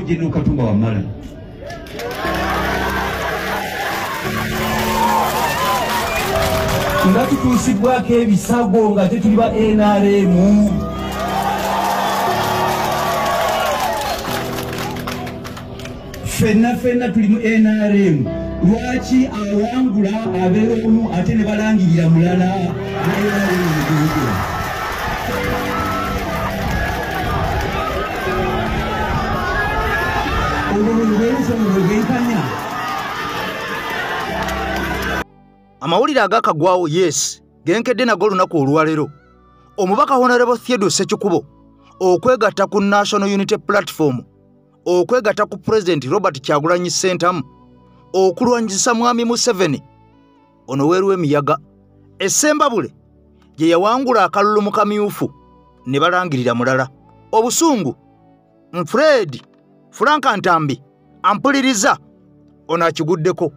General Katumba Wamala. Nga tutuusibwako ebisago nga tetuli ba NRM. Fenna tuli mu NRM. Lwaki awangula abeera omu ate ne balangirira mulala? Amawulire agakagwawo yes genkedde nago olunaku olwaleero omubaka Honorable Theodore Ssekikubo okwegatta ku National Unity Platform okwegatta ku President Robert Kyagulanyi Ssentamu okulwanyisa Mwami Museveni ono weeru emiyaga essembabule gye yawangula akalulu mu kamyufu ne balangirira mulala obusungu Fred Frank Ntambi ampuliriza ono akiguddeko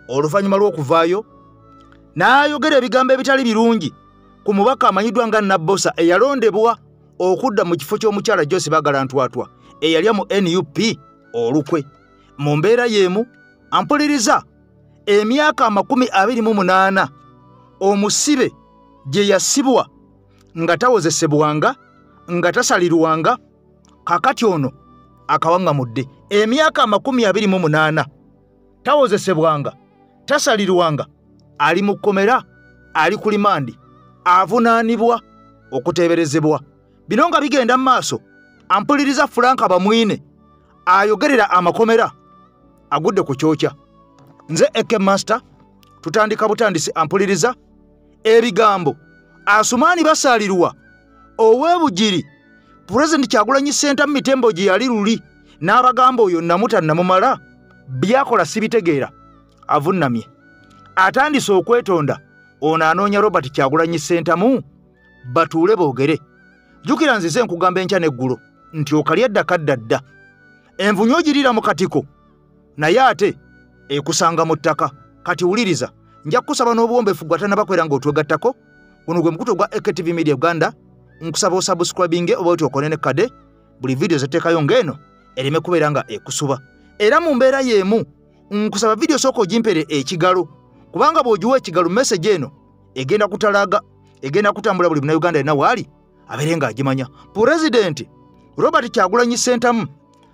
oluvannyuma lw'okuvaayo n'ayogera ebigambo ebitali birungi ku mubaka amanyiddwa nga Nabbosa eyalondebwa okudda mu kifo ky'omukyala Joyce Baagala Ntwatwa eyalya mu NUP olukwe mu mbeera y'emu ampuliriza emyaka 28 omusibe gye yasibwa nga tawozesebwanga nga tasalirwanga kakati ono akawangamudde emyaka 28 tawozesebwanga tasalirwanga ali mu kkomera ali ku limandi avunaanibwa okuteeberezebwa bino nga bigenda mu maaso ampuliriza Frank Bamwine ayogerera amakomera agudde ku kyokya nze Eke Master tutandika butandisi ampuliriza ebigambo Asumaani basaalirwa ow'ebugiri President Kyagulanyi Ssentamu mitembo gye yali luli n'abagamba oyo namuta namumala byakola sibitegeera avunnamye atandise okwetonda ono anoonya Robert Kyagulanyi Ssentamu batuule boogere jjukira nzize nkugamba enkya n'eggulo nti okalya ddakaddadda envunyu ogirira mu katiko naye ate ekusanga mu ttaka kati wuliriza nja kusaba n'obuwombeefu gwatana bakwera ng'otwegattako guno gwe mukutu gwa AKTV Media Uganda nkusaba osubscribinge oba oti okonene kade buli video zeteekayo ng'eno ereme kubeera nga ekusuba era mu mbeera y'emu nkusaba video sooka ogimpere ekigalo kubanga bw'ogiwa ekigalo message eno egenda kutalaga egenda kutambula buli Munnayuganda yenna waali abeere ng'agimanya Pulezidenti Robert Kyagulanyi Ssentamu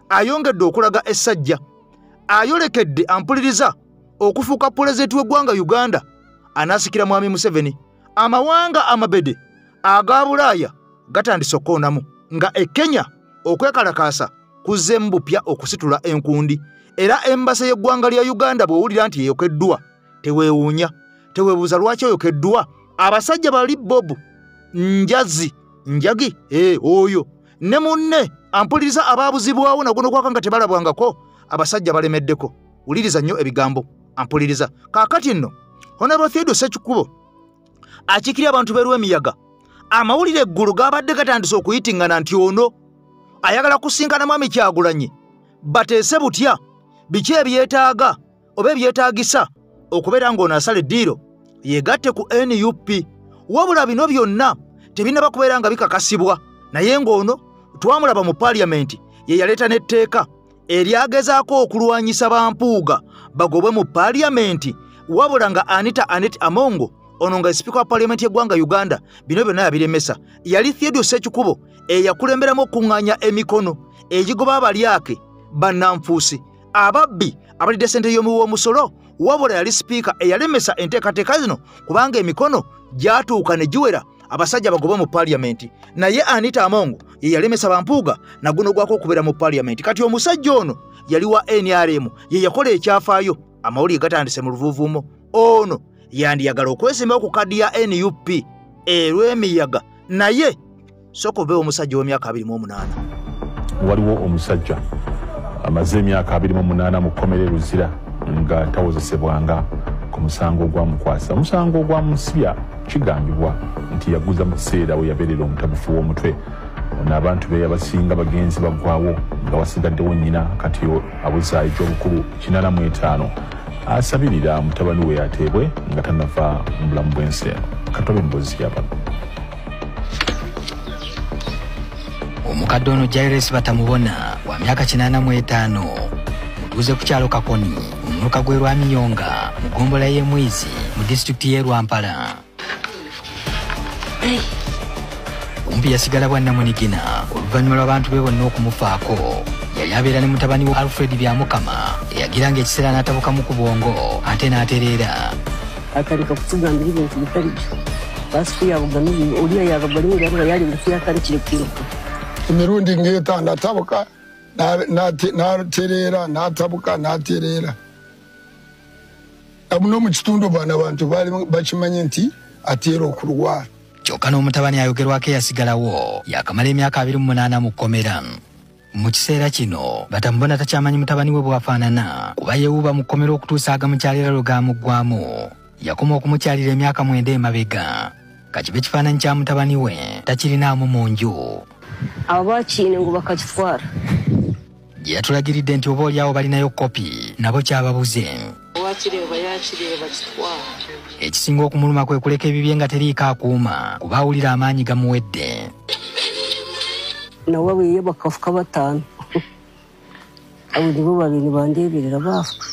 ayongedde okulaga essajja ayolekedde ampuliriza okufuuka pulezidenti w'eggwanga Uganda anaasikira Mwami Museveni amawanga amabede aga Bulaaya gatandise okwonamu nga Kenya okwekalakaasa kuzzeemu bupya okusitula enkundi era embase y'eggwanga lya Uganda bw'owulira nti eyokeddwa teweewuunya teweebuuza lwaki oyokeddwa abasajja bali Bob Njagi oyo ne munne ampuliriza abaabuzibwawo naguno gwaka nga tebalabwangako abasajja balemeddeko wuliriza nnyo ebigambo ampuliriza kaakati nno Honorable Theodore Ssekikubo akikira abantu beeru emiyaga amawulire eggulu gaabadde gatandise okuyitingana nti ono ayagala kusinkana Mwami Kyagulanyi bateese butya biki ebyetaaga oba ebyetaagisa okubeera ng'ono asala eddiiro yegatte ku NUP wabula bino byonna tebinaba kubeera nga bikakasibwa naye ng'ono twamulaba mu Parliament ye yaleeta n'etteeka eryagezaako okulwanyisa bampuuga bagobwe mu Parliament wabula nga Anita Amongo ono nga Speaker wa Parliament y'eggwanga Uganda bino byonna yabiremesa yali Theodore Ssekikubo eyakulemberamu okuŋŋaanya emikono egigoba abalyake bannanfuusi ababbi abalidde ssente y'omuwi w'omusolo wabula yali Speaker eyalemesa enteekateeka zino kubanga emikono gyatuuka ne giwera abasajja bagobwe mu Parliament naye Anita Amongo ye yalemesa bampuuga naguno gwako okubeera mu Parliament kati omusajja ono yali wa NRM ye yakola ekyafaayo amawulire gatandise mu luvuuvuumo ono yandiyagala okwesimbawo ku kaddi ya NUP erw'emiyaga naye sooka obeewo omusajja w'emyaka 28 waliwo omusajja amaze emyaka 28 mu kkomera e Luzira nga tawozesebwanga ku musango ogwamukwasa omusango ogwamusibya kigambibwa nti yaguza mu kiseera we yabeerera omutabufu w'omutwe ono abantu be yabasinga bagenzi baggwawo nga wasigaddewo nnyina kati abuza ekyobukulu 85 asabirira mutabani we yateebwe nga tanava mu bulamu bw'ensi eno katobe mbozi yabano omukadde ono Jairus batamubona wa myaka 85 mutuuze ku kyalo Kakoni omuluka gwe Lwamiyonga mu gombola y'e Mwizi mu disitulikiti y'e Lwampala. Kumpi yasigala bwa Namunigina oluvannyuma lw'abantu be bonna okumufaako. Yali abeera ne mutabani wa Alfred Byamukama eyagiranga ekiseera n'atabukamu ku bwongo ate n'atereera. Akaleka kutugambira ebintu bitali byo. Basiku yabugamira oliya yagabalira yabula yali mufi akali kiri kiruka. Emirundi ngeta ndatabuka n'atereera n'atabuka n'atereera. Abuno mu kitundu bana abantu bali bakimanye nti ateera okulwala. Kyokka n'omutabani ayogerwako eyasigalawo yakamala emyaka 28 mu kkomera. Mu kiseera kino Batambona takyamanyi mutabani we bwafaanana kuba yeewuuba mu kkomera okutuusa agamukyalira lwe gaamuggwamu. Yakoma okumukyalira emyaka 9 emabega. Kakibe kifaananyi kya mutabani we takirinaamu mu nju. Abakiine ngo bakakitwara. Gye yatulagiridde nti oba oliawo balinayo kopi nabo kyababuze. Wakireba yakireba kitwara. Ekisinga okumuluma kwe kuleka ebibye nga teriiko akuuma kuba awulira amaanyi gamuwedde. Nawe bwe bakafuka 5. Abo nibo babiri bandeberera bafuka.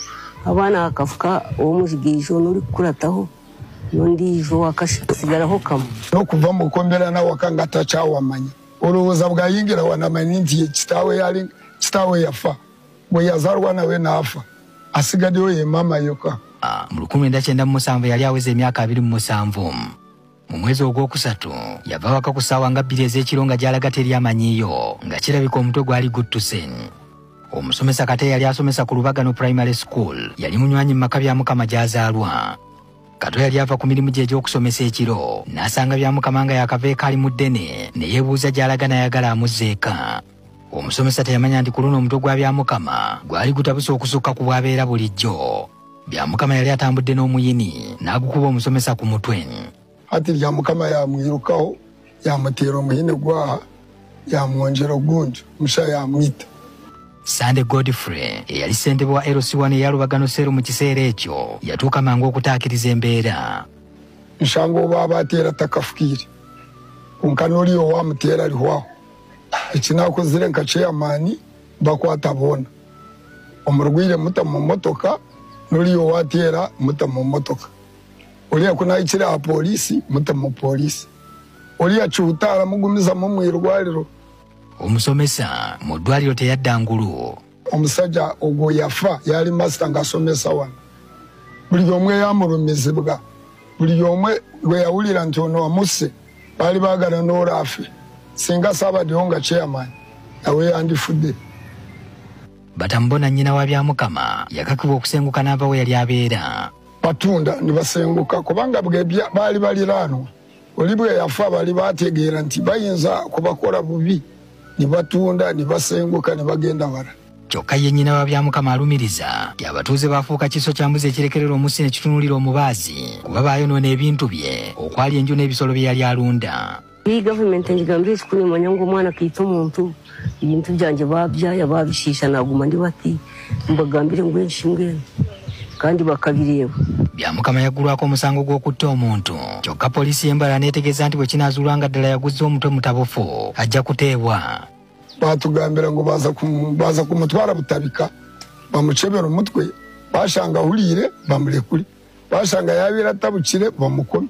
Abana akafuka omuzigijo nuri kurataho nondijo wakasigaraho kamwe. Okuva mu kkomera nawe wakanga takyawamanya. Olowooza bwayingira wanamanya nti kitawe yafa. Bwe yazalwa nawe n'afa. Asigaddeyo ye mama yokka. Mu 1997 yali aweza emyaka 27. Mu mwezi ogwokusatu yava waka ku ssaawa nga 2 ez'ekiro nga gy'alaga teri amanyiiyo nga kirabika omutwe gwali guttuse. Omusomesa Kate yali asomesa ku Lubagano Primary School yali munywanyi mu maka Byamukama gy'azaalwa. Kato yali ava ku mirimu gye egy'okusomesa ekiro n'asanga Byamukama nga yakava eka ali mu ddene ne yeebuuza gy'alaga n'ayagala amuzzeeka. Omusomesa teyamanya nti ku luno omutwe gwa Byamukama gwali gutabuse okusukka ku bwabeera bulijjo. Byamukama yali atambudde n'omuyini n'agukuba omusomesa ku mutwe. Ati Byamukama yamwirukaho yamuteera omuhini gwaha yamwonjera ogundi musha yamwita. Sande Godfrey eyali ssentebe wa LC1 eya Lubagano Seero mu kiseera ekyo yatuuka mangu okutaakiriza embeera. Nshango oba abateera takafukire kunkana oli owamuteera aliwaho ekinakozire nka chairman bakwata bona omurugwire muta mu motoka noli owateera muta mu motoka oli akunayikira a polisi muta mu polisi oli akyutara mugumiza mu mwirwaliro. Omusomesa mu ddwaliro teyadda ngulu. Omusajja ogwo yafa yali master ng'asomesa wano. Buli omwe yamulumizibwa. Buli omwe gwe yawulira nti ono amuse baali baagala n'olaafe. Singa Saabaddeho nga chairman nawe yandifudde. Batambona nnyina wa Byamukama yakakibwa okusenguka n'ava we yali abeera. Batunda ne basenguka kubanga baali baliraanwa. Oli bwe yafa baali baategeera nti bayinza kubakola bubi. Ni batunda ni basenguka ni bagenda wala. Kyokka ye nnyina wa Byamukama alumiriza y'abatuuze baafuuka kiso kya mbuzi ekirekerera omusi ne kitunulira omubaazi kuba baayonoona ebintu bye okwali enju n'ebisolo bye yali alunda. Iyi gavumenti ngambye ekikunimanya ngo omwana kiita omuntu ebintu byanje babyaya babishiisha naguma ndi bati mbagambire ngo enshingwe kandi bakabireeba. Byamukama yaggulwako omusango gw'okutta omuntu. Kyokka poliisi y'embala neetegeeza nti bwe kinaazuulwanga ddala yaguzza omutwe mutabufu ajja kuteebwa. Batugambira ngo baza kumutwara butabika bamucebera omutwe bashanga ahulire bamulekule bashanga yabeera tabukire bamukome.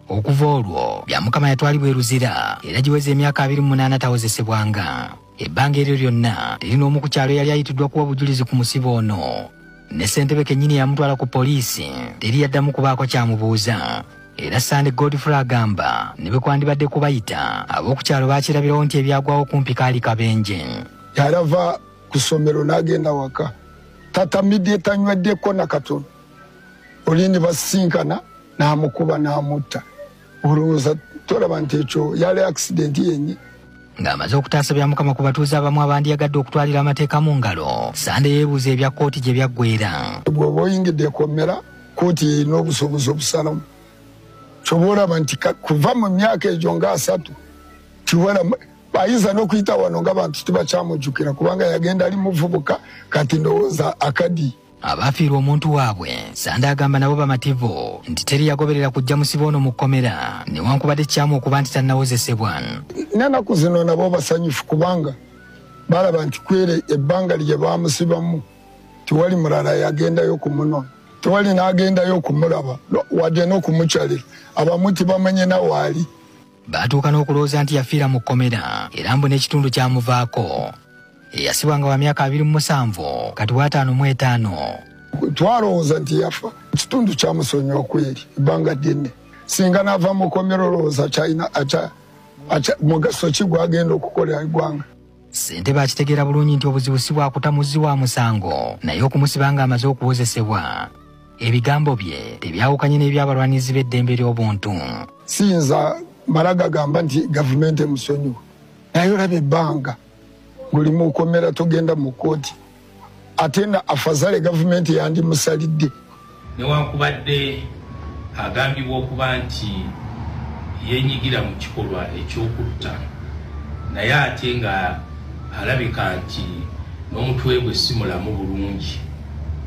Okuva olwo Byamukama yatwalibwa eruzira era giweze emyaka 28 tawozesebwanga. Ebbanga eryo lyonna terina omu ku kyalo yali ayitiddwa kuwa bujulizi ku musibo ono. Ne ssentebe kennyini yamutwala ku poliisi teri yaddamu kubaako kyamubuuza. Era Sande Godfrey agamba ne bwe kwandibadde kubayita ab'oku kyalo baakirabirawo nti ebyagwawo kumpi kaali kabenje. Yarava ku ssomero n'agenda waka tatamidde tanyweddeko na katono. Olindi basisinkana n'amukuba n'amutta. Olowooza tolaba nti ekyo yali accident yenye. Ng'amaze okutaasa Byamukama ku batuuze abamu abandiyagadde okutwalira amateeka mu ngalo, Sande yeebuuza ebya kkooti gye byaggweera. Bw'oba oyingidde ekkomera kkooti erina obusobozi obusalamu. Kyoba olaba nti kuva mu myaka egyo nga 3 tiwala bayinza n'okuyita wano ng'abantu tibakyamujjukira kubanga yagenda ali muvubuka kati ndowooza akadi. Abaafiirwa omuntu waabwe Sande agamba nabo bamativu nti teri yagoberera kujja musibo ono mu kkomera newankubadde kyamu okuba nti tannawozesebwa. N'ennaku zino nabo basanyufu kubanga balaba nti kwere ebbanga lye bamusibamu tiwali mulala yagendayo kumunona, tewali n'agendayo kumulaba wadde n'okumukyalira, abamuti bamenye nawaali. Baatuuka n'okulowooza nti yafiira mu kkomera era mbu n'ekitundu kyamuvaako. Eyasibwanga wa myaka 27 kati wa 55. Twalowooza nti yafa, ekitundu kyamusonyiwa okweri ebbanga ddene. Singa n'ava mu kkomera olowooza kyalina mugaso ki gwagenda okukolera eggwanga. Ssentebe akitegeera bulungi nti obuzibu si bwakutamuzi wa musango, naye okumusiba nga amaze okuwozesebwa. Ebigambo bye tebyawukanye n'ebyabalwanizi b'eddembe ly'obuntu. Siyinza mala gagamba nti gavumenti emusonyiwa, naye olaba ebbanga ng'oli mu kkomera togenda mu kkooti, ate na afazale gavumenti yandimusalidde. Newankubadde agambibwa okuba nti yenyigira mu kikolwa eky'okutta, naye ate nga alabika nti n'omutwe gwe si mulamu bulungi.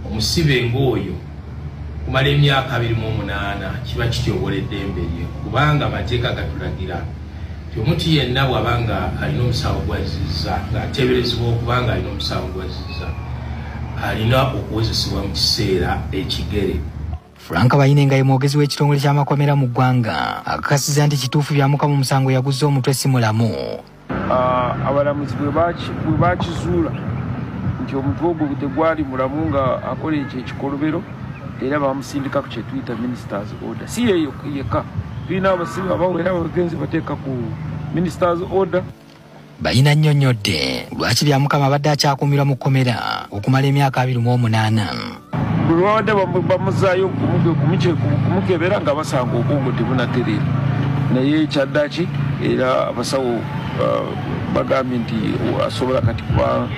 Omusibe ng'oyo kumala emyaka 28 kiba kityobola eddembe lye, kubanga amateeka gatulagira nti omuntu yenna bw'abanga alina omusango gw'azizza ng'ateeberezebwa okuba nga alina omusango gw'azizza alina okuwozesebwa mu kiseera ekigere. Frank Bayine nga ye mwogezi w'ekitongole ky'amakomera mu ggwanga akakasiza nti kituufu byamuka mu musango yaguzza omutwe si mulamu. Abalamuzi bwe bakizuula nti omutwe ogwo tegwali mulamu nga akola ekyo ekikolobero, era bamusindika ku kye tuyita ministers order. Si yeyo yekka, tulina abasibe abawera abagenzi bateeka ku ministers order. Bayine annyonnyodde lwaki byamukama abadde akyakuumirwa mu kkomera okumala emyaka 28. Buli lwabadde bamuzaayo kumukebera nga basanga obwongo tebunatereera, naye kyaddaki era abasawo bagambye nti asobola kati kuba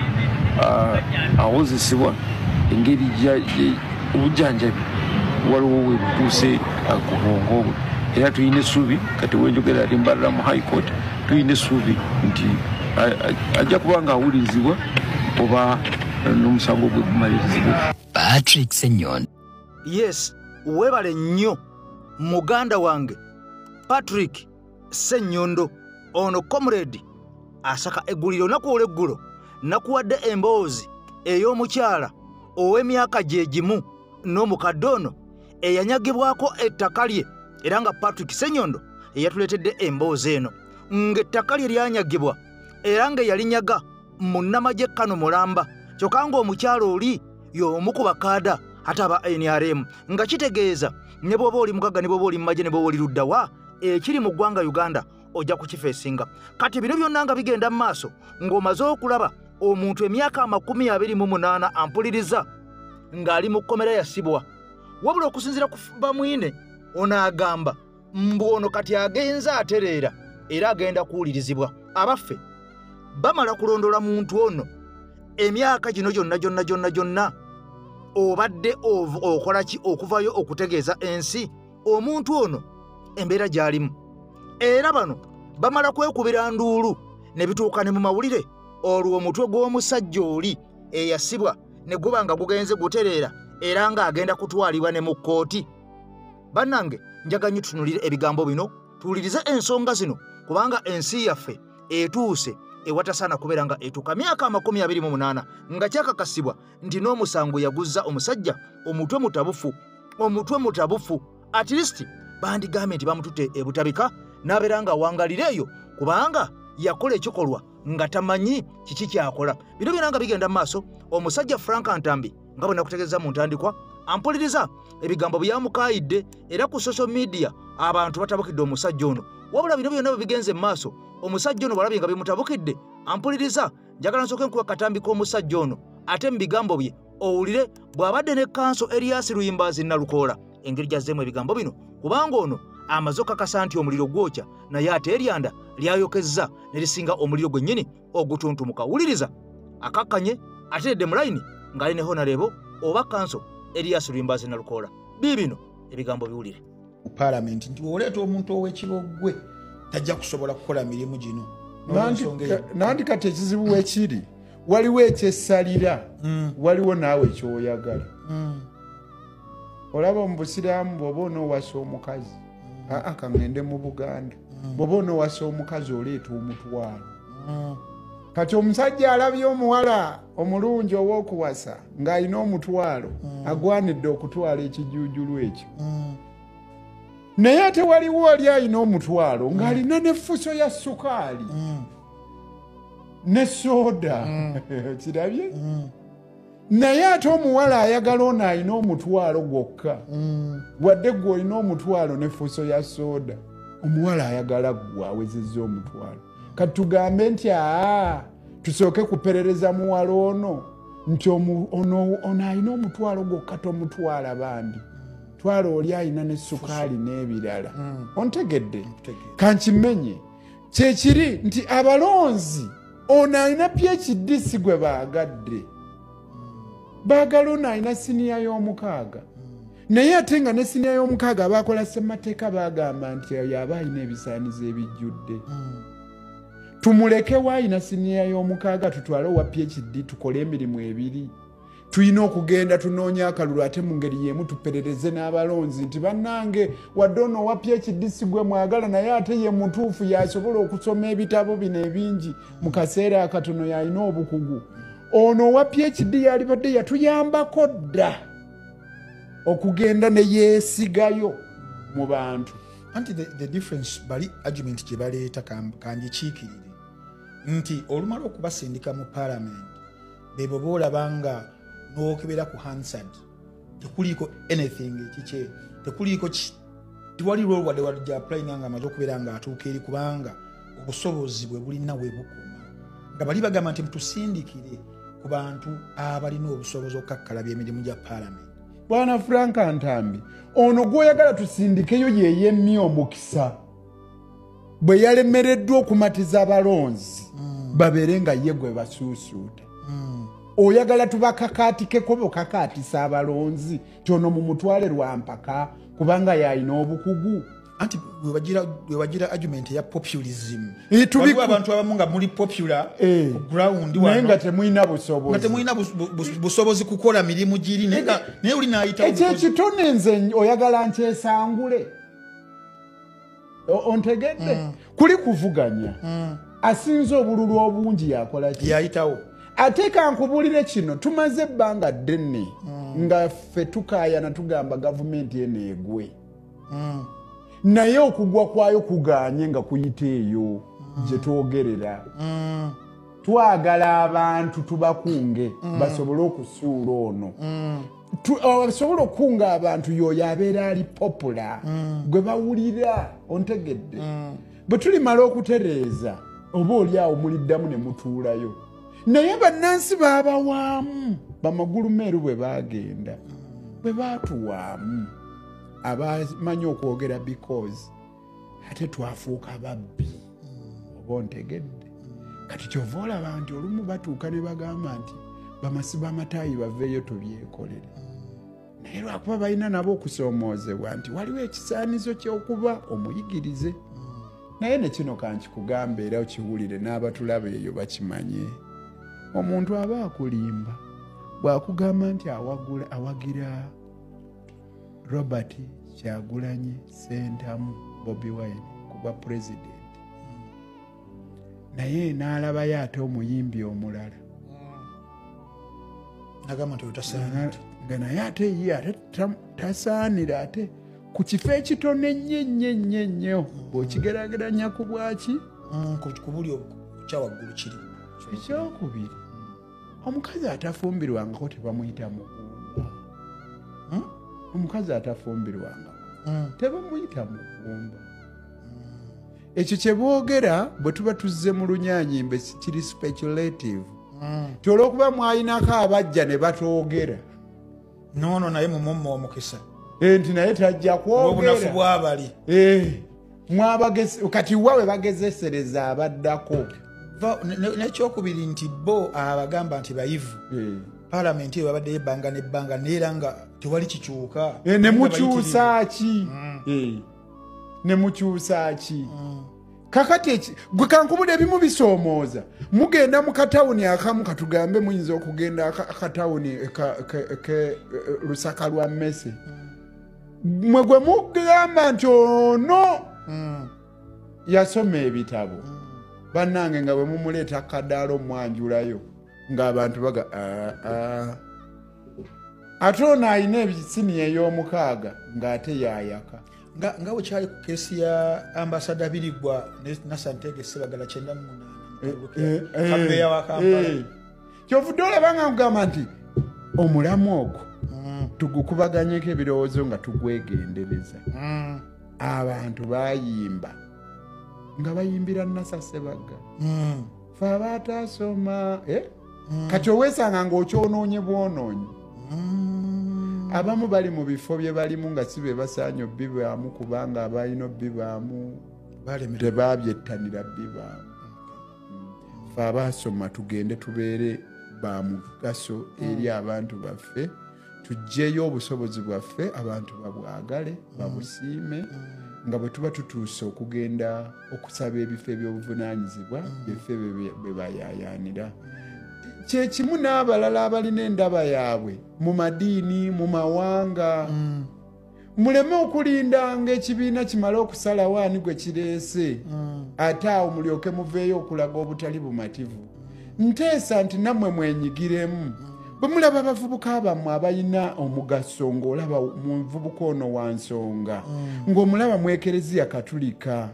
awozesebwa engeri obujjanjabi waliwo we butuuse ku bwongo bwe, era tulina essuubi kati wenjogera ati mbalira mu high court, tulina essuubi nti ajja kuba nga awulirizibwa oba n'omusango gwe gumalirizibwa. Patrick Senyon. Yes, webale nnyo muganda wange Patrick Senyondo, ono comrade asaka egguliro nakuol'eggulo nakuwadde emboozi ey'omukyala ow'emyaka gye gimu n'omukadde ono eyanyagibwako ettaka lye, era nga Patrick Senyondo eyatuleetedde emboozi eno ng'ettaka lye lyanyagibwa era nga yalinyaga munnamagye Kano Mulamba, kyokka ng'omukyala oli y'omu ku bakaada ate aba NRM, nga kitegeeza ne bw'oba oli mugagga ne bw'oba oli mu magye ne bw'oba oli luddawa ekiri mu ggwanga Uganda ojja kukifeesinga. Kati bino byonna nga bigenda mu maaso ng'omaze okulaba omuntu emyaka 28 ampuliriza ng'ali mu kkomera yasibwa, wabula okusinziira ku bamwine ono agamba mbu ono kati agenza atereera era agenda kuwulirizibwa. Abaffe bamala kulondola muntu ono emyaka gino gyonna obadde okola ki okuvayo okutegeeza ensi omuntu ono embeera gy'alimu, era bano bamala kwekubira nduulu ne bituuka ne mu mawulire olwo omutwe gw'omusajja oli eyasibwa ne guba nga gugenze gutereera era ng'agenda kutwalibwa ne mu kkooti. Bannange njaganye tutunulire ebigambo bino tuwulirize ensonga zino, kubanga ensi yaffe etuuse ewatasaana kubeera nga etuuka myaka 28 nga kyakakasibwa nti n'omusango yaguzza omusajja omutwe mutabufu. At least bandigambye nti bamututte ebutabika n'abeera nga awangalira eyo, kubanga yakola ekikolwa nga tamanyi kiki kyakola. Bino byonna nga bigenda mu maaso, omusajja Frank Ntambi nga bwe nakutegeeza mu ntandikwa ampuliriza ebigambo byamukaayidde, era ku social media abantu batabukidde omusajja ono. Wabula bino byonna bigenze mu maaso, omusajja ono bwalabye nga bimutabukidde ampuliriza, njagala nsooke nkuba katambi k'omusajja ono ate mu bigambo bye owulire bw'abadde ne kanso Erias Luyimbazi Nalukoola engeri gy'azzeemu ebigambo bino, kubanga ono amaze okakasa nti omuliro gwokya naye ate eryanda lyayokezza ne lisinga omuliro gwennyini ogutuntumuka. Wuliriza akakkanye ateredde mu layini ng'ali ne Honorable oba kanso Erias Luyimbazi Nalukoola. Biibino ebigambo biwulire. Parliament nti oleeta omuntu ow'ekibogwe tajja kusobola kukola mirimu gino. Nandi kati ekizibu wekiri waliwo ekyesalira, waliwo naawe kyoyagala. Olaba mu Busiraamu bw'oba onoowasa omukazi kangende mu Buganda bw'oba onoowasa omukazi oleeta omutwalo. kati omusajja alabye omuwala omulungi ow'okuwasa ng'alina omutwalo agwanidde okutwala ekijuujulu ekyo naye ate waliwo ali alina omutwalo ng'alina n'effuso ya sukaali ne soda kirabye naye ate omuwala ayagala ono alina omutwalo gwokka wadde gwe olina omutwalo n'effuso ya soda omuwala ayagala gwe awezezza omutwalo kati tugambe nti tusooke kuperereza muwala ono nti ono alina omutwalo gwokka tomutwala bambi twala oli alina n'essukaali n'ebirala ontegedde kankimenye kyekiri nti abalonzi ono alina PhD si gwe baagadde baagala ono alina siniya y'omukaaga naye ate nga ne siniya y'omukaaga abaakola ssemateeka baagamba nti yaba alina ebisaanizo ebijjudde tumulekewo alina siniya y'omukaaga tutwale owa PhD tukole emirimu ebiri tulina okugenda tunoonya akalulu ate mu ngeri y'emu tuperereze n'abalonzi nti bannange wadde ono owa PhD si gwe mwagala naye ate ye mutuufu yasobola okusoma ebitabo bino ebingi mu kaseera akatono yalina obukugu ono owa PhD yalibadde yatuyambako dda okugenda ne yeesigayo mu bantu anti the difference bali argument gye baleeta kangikiikirire nti olumala okubasindika mu parliament bebo boolabanga n'okebera ku Hansard tekuliiko anything ekikye tekuliiko tiwaliwo wadde wadde applyinga nga amaze okubeera ng'atuuka eri kubanga obusobozi bwe bulina we bukoma nga bali bagamba nti mutusindikire ku bantu abalina obusobozi okukakkalabya emirimu gya parliament. Bwana Frank Ntambi ono gwoyagala tusindikeyo yeye mmye omukisa bwe yalemereddwa okumatiza abalonzi babeere nga ye gwe basuusuuta oyagala tubakakaatikeko bokakaatisa abalonzi kyono mu mutwale lwampaka kubanga yalina obukugu anti wewagira argument ya populism waliwo abantu abamu nga muli popular ku ground naye nga temulina busobozi kukola mirimu giri naye oli naayita ekyo ekitone nze oyagala nkyesangule ontegedde kuli kuvuganya asinze obululu obungi yakola ki yayitawo ate kankubulire kino tumaze ebbanga ddene nga ffe tukaayana tugamba gavumenti eno egwe naye okugwa kwayo kuganye nga kuyita eyo gye twogerera twagala abantu tubakunge basobole okusuula ono basobole okukunga abantu yoyo abeera ali popula gwe bawulira ontegedde bwe tulimala okutereeza oba oli awo muliddamu ne mutuulayo naye bannansi baabawaamu bamagulu meeru bwe baagenda bwe baatuwaamu abamanyi okwogera because ate twafuuka babbi oba ontegedde kati kyova olaba nti olumu batuuka ne bagamba nti bamasiba amataayi baveeyo tubyekolere naye lwakuba balina nabo okusoomoozebwa nti waliwo ekisaanizo ky'okuba omuyigirize naye ne kino kankikugambe era okiwulire n'abatulaba eyo bakimanye omuntu aba akulimba bw'akugamba nti awagira Robert Kyagulanyi Ssentamu Bobi Wine kuba president naye n'alabayo ate omuyimbi omulala agamba nti otasaanira nga naye ate ye ate tasaanira ate ku kifo ekitone nnyo bw'okigeraageranya ku bwaki ku buli kyawaggulu kiri ekyokubiri omukazi atafumbirwangako tebamuyita mugumba omukazi atafumbirwangako tebamuyita mugumba ekyo kyeboogera bwe tuba tuzze mu lunyanyimbe kiri speculative ti olw'okuba mwayinako abajja ne batoogera noono naye mumumma omukisa nti naye tajja obunafu bwabali kati wawe bagezesereza abaddako nekyokubiri nti bo abagamba nti bayivu palamenti eyo babadde yebbanga nebbanga neera nga tewali kikyuka nemukyusa ki kakati gwe kankubula ebimu bisoomooza mugenda mu katawuni akamu katugambe muyinza okugenda akatawuni Lusaka lwa Mmese mwe gwe mugamba nti ono yasoma ebitabo bannange nga bwe mumuleeta akadaala omwanjulayo ng'abantu baga ate ono alina ebisiniya ey'omukaaga ng'ate yayaka nga wekyali ku keesi ya ambasada Birigwa ne Santege Sebagala 98 wa Kampala kyovudde olaba nga nkugamba nti omulamu ogwo tugukubaganyeko ebirowoozo nga tugwegendereza abantu bayimba nga bayimbira Nasa Sebaga fe abataasoma kati oweesanga ng'okyonoonye bwonoonye abamu bali mu bifo bye balimu nga si be basaanye obbibwamu kubanga abalina obbibwamu tebabyettanira bbibwamu fe abaasoma tugende tubeere ba mugaso eri abantu baffe tuggyeyo obusobozi bwaffe abantu babwagale babusiime nga bwe tuba tutuuse okugenda okusaba ebifo ebyobuvunaanyizibwa biffe bwe bayayaanira kyekimu n'abalala abalina endaba yaabwe mu madiini mu mawanga muleme okulindanga ekibiina kimale okusalawo ani gwe kireese ate awo mulyoke muveeyo okulaga obutali bumativu nteesa nti nammwe mwenyigiremu bwe mulaba abavubuka bammwe abalina omugaso ng'olaba mu nvubuka ono wa nsonga ng'omulaba mu Ekereziya Katulika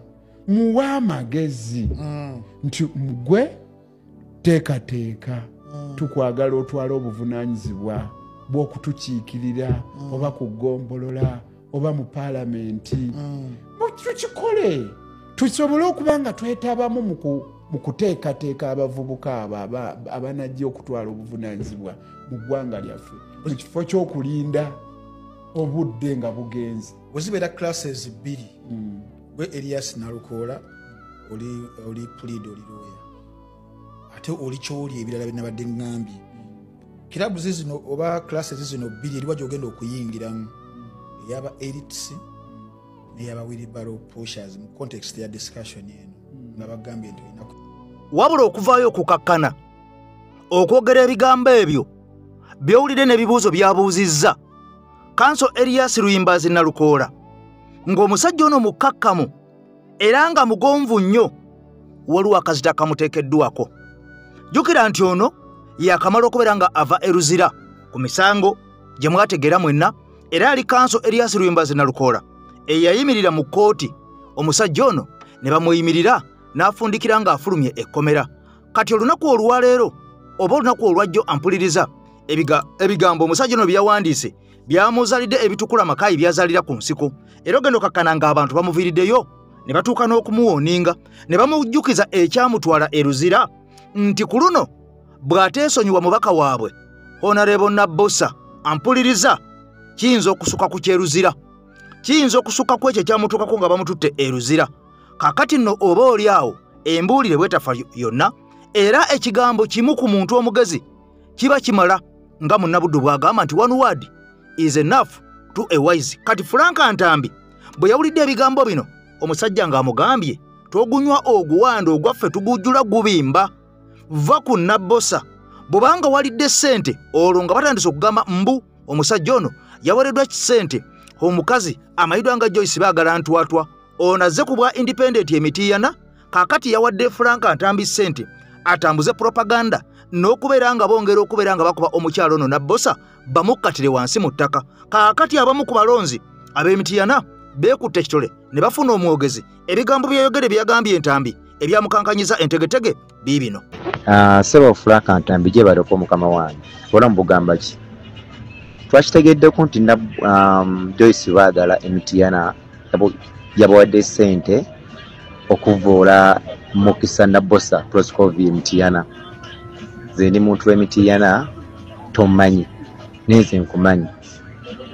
muwe amagezi nti mugwe teekateeka tukwagala otwala obuvunaanyizibwa bw'okutukiikirira oba ku ggombolola oba mu paalamenti tukikole tusobole okuba nga twetabamu mu kuteekateeka abavubuka abo abanajja okutwala obuvunaanyizibwa mu ggwanga lyaffe mu kifo ky'okulinda obudde nga bugenze wezibeera classes 2 gwe Elias Nalukoola oli plead oli lawyer ate oli kyoli ebirala binabadde ngambye kilabu zino oba classes zino 2 eriwa gyogenda okuyingiramu eyaba elites n'eyaba wheelbarrow pushers mu context ya discussion eno nga bagambye nti olina wabula okuvaayo okukakkana okwogera ebigambo ebyo byowulire n'ebibuuzo byabuuzizza kanso Elias Luyimbazi Nalukoola ng'omusajja ono mukkakkamu era nga mugonvu nnyo waliwo akazita kamuteekeddwako. Jjukira nti ono yakamala okubeera nga ava eruzira ku misango gye mwategeera mwenna era yali kanso Elias Luyimbazi Nalukoola eyayimirira mu kkooti omusajja ono ne bamuyimirira n'afundikira ng'afulumye ekkomera. Kati olunaku olwaleero oba olunaku olwajjo ampuliriza ebigambo omusajja ono byawandiise byamuzalidde ebitukula makaayi byazalira ku nsiko era ogenda okakkana ng'abantu bamuviiriddeyo ne batuuka n'okumuwooninga ne bamujjukiza ekyamutwala eruzira nti ku luno bw'ateesonyiwa mubaka waabwe Honorable Nabbosa ampuliriza kiyinza okusuka ku kyeruzira kiyinza okusuka ku ekyo ekyamutuukako nga bamututte eruzira. Kakati nno oba oli awo embuulire bwetafa yonna era ekigambo kimu ku muntu omugezi kiba kimala nga Munnabuddu bw'agamba nti one word is enough to a wise. Kati Frank Ntambi bwe yawulidde ebigambo bino omusajja ng'amugambye togunywa oguwanda ogwaffe tugujjula gubimba va ku Nabbosa bw'obanga walidde ssente olwo nga batandise okugamba mbu omusajja ono yawereddwa kisente omukazi amayidwa nga Joyce baagala ntwatwa ono azze ku bwa independent emitiiyana kaakati yawadde Frank Ntambi ssente atambuze propaganda n'okubeera nga bongera okubeera nga bakuba omukyalo ono Nabbosa bamukkatire wansi mu ttaka. Kaakati abamu ku balonzi ab'emitiiyana beekutte ekitole ne bafuna omwogezi ebigambo byeyogere byagambye Ntambi ebyamukankanyiza entegetege biibino. Sebo Frank Ntambi gye baloko mukama wange olamu bugamba ki twakitegeddeko nti Joyce baagala emitiiyana yabawadde ssente okuvoola Mukisa Nabbosa Proscovia emitiiyana. Nze ndi muntu w'emitiiyana tomanyi neze nkumanyi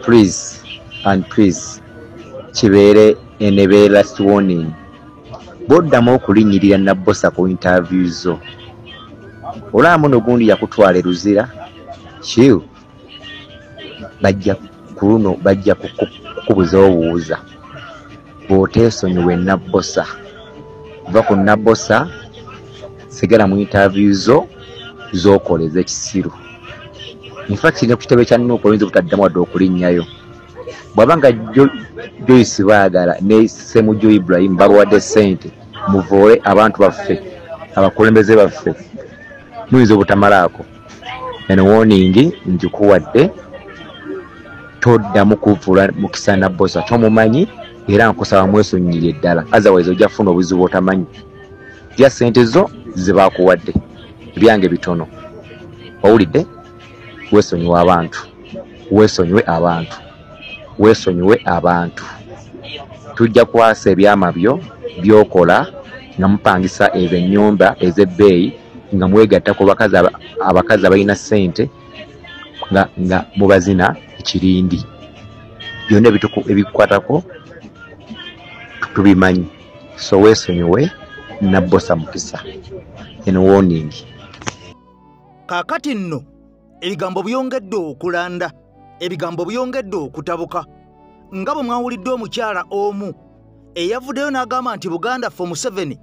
please and please kibeere enebe last warning boddamu okulinnyirira Nabbosa ku interview zo olaba n'ogundi yakutwala eruzira kiw bajja ku luno bajja kukubuza obuuza bw'oteesonyiwe Nabbosa va ku Nabbosa sigala mu interview zo z'okoleza ekisiru. In fact ne ku kitebe kya Nuupu oyinza obutaddamu wadde okulinnyayo bw'abanga Joyce baagala ne Ssemujju Ibrahim babawadde ssente muvoole abantu baffe abakulembeze baffe muyinza obutamalaako eno warning njikuwadde toddamu kuvula mukisa na bosa tomumanyi era nkusaba mwesonyire ddala otherwise ojja kufuna obuzibu otamanyi lya ssente zo zibakuwadde ebyange bitono owulidde weesonyiwe abantu weesonyiwe abantu tujja kwasa ebyama byo byokola nga mupangisa ezo ennyumba ez'ebbeeyi nga mwegattako abakazi abalina ssente nga mubazina ekirindi byonna ebikukwatako tubimanyi so weesonyiwe nabbosa mukisa eno warning. Kaakati nno ebigambo byongedde okulanda, ebigambo byongedde okutabuka nga bwe mwawulidde omukyala omu eyavuddeyo n'agamba nti Buganda ffe Museveni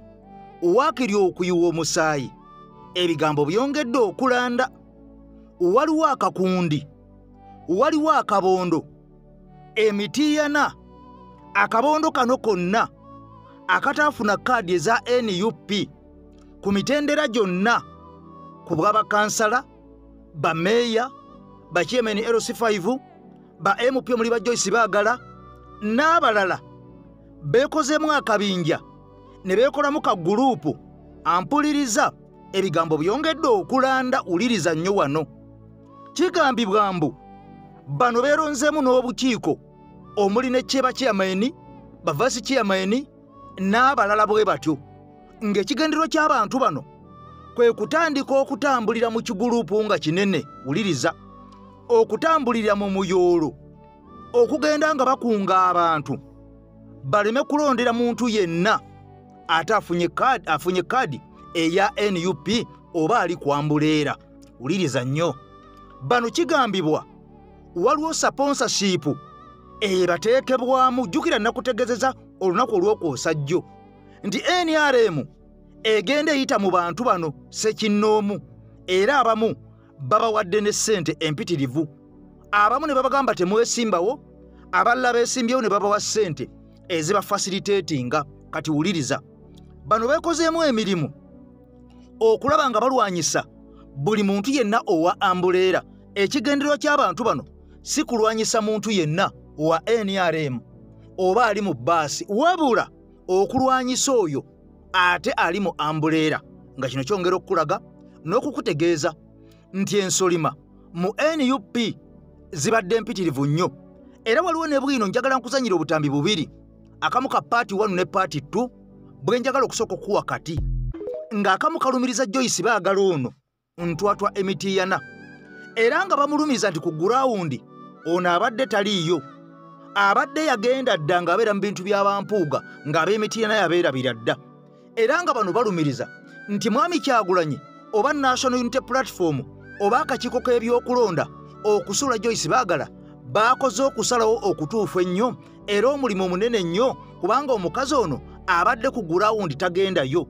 waakiri okuyiwa omusaayi. Ebigambo byongedde okulanda. Waliwo akakundi, waliwo akabondo, emitiiyana, akabondo kano konna akataafuna kaadi eza NUP ku mitendera gyonna ku bw'abakansala, bameeya, bachairman LC5, ba MP omuli ba Joyce Baagala n'abalala beekozeemu akabinja ne beekolamu ka guruupu. Ampuliriza, ebigambo byongedde okulanda. Uliriza nnyo wano. Kigambibwa mbu bano beeronzeemu n'obukiiko omuli ne Cheba chairman, ba vice chairman n'abalala bwe batyo, ng'ekigendero ky'abantu bano kwe kutandika okutambulira mu kiguruupu nga kinene. Uliriza, okutambulira mu muyoolo, okugenda nga bakunga abantu baleme kulondera muntu yenna ate afunye kaadi eya NUP oba ali kwambuleera. Uliriza nnyo, bano kigambibwa waliwo sponsorship ebateekebwamu. Jjukira nakutegezeza olunaku olw'okwosajjo nti NRM egenda eyita mu bantu bano ssekinnoomu, era abamu babawadde ne ssente empitirivu, abamu ne babagamba temwesimbawo, abalala beesimbyewo ne babawa ssente ezibafacilitatinga. Kati wuliriza, bano beekozeemu emirimu okulaba nga balwanyisa buli muntu yenna owa ambuleera. Ekigendererwa ky'abantu bano si kulwanyisa muntu yenna owa NRM oba ali mu bbaasi, wabula okulwanyisa oyo ate ali mu ambuleera. Nga kino kyongera okukulaga n'okukutegeeza nti ensolima mu NUP zibadde mpitirivu nnyo, era waliwo ne bwino njagala nkuzanyira obutambi bubiri, akamu ka paati 1 ne paati 2 bwe njagala okusooka okuwa kati, ng'akamu kalumiriza Joyce Baagala ono ntwatwa emitiiyana, era nga bamulumiriza nti ku gurawundi ono abadde taliiyo, abadde yagenda dda ng'abeera mu bintu by'abampuuga ng'ab'emitiiyana yabeerabira dda, era nga bano balumiriza nti Mwami Kyagulanyi oba National Unity Platform oba akakiiko k'ebyokulonda okusula Joyce Baagala baakoze okusalawo okutuufu ennyo era omulimu munene nnyo, kubanga omukazi ono abadde ku gurawundi tagendayo,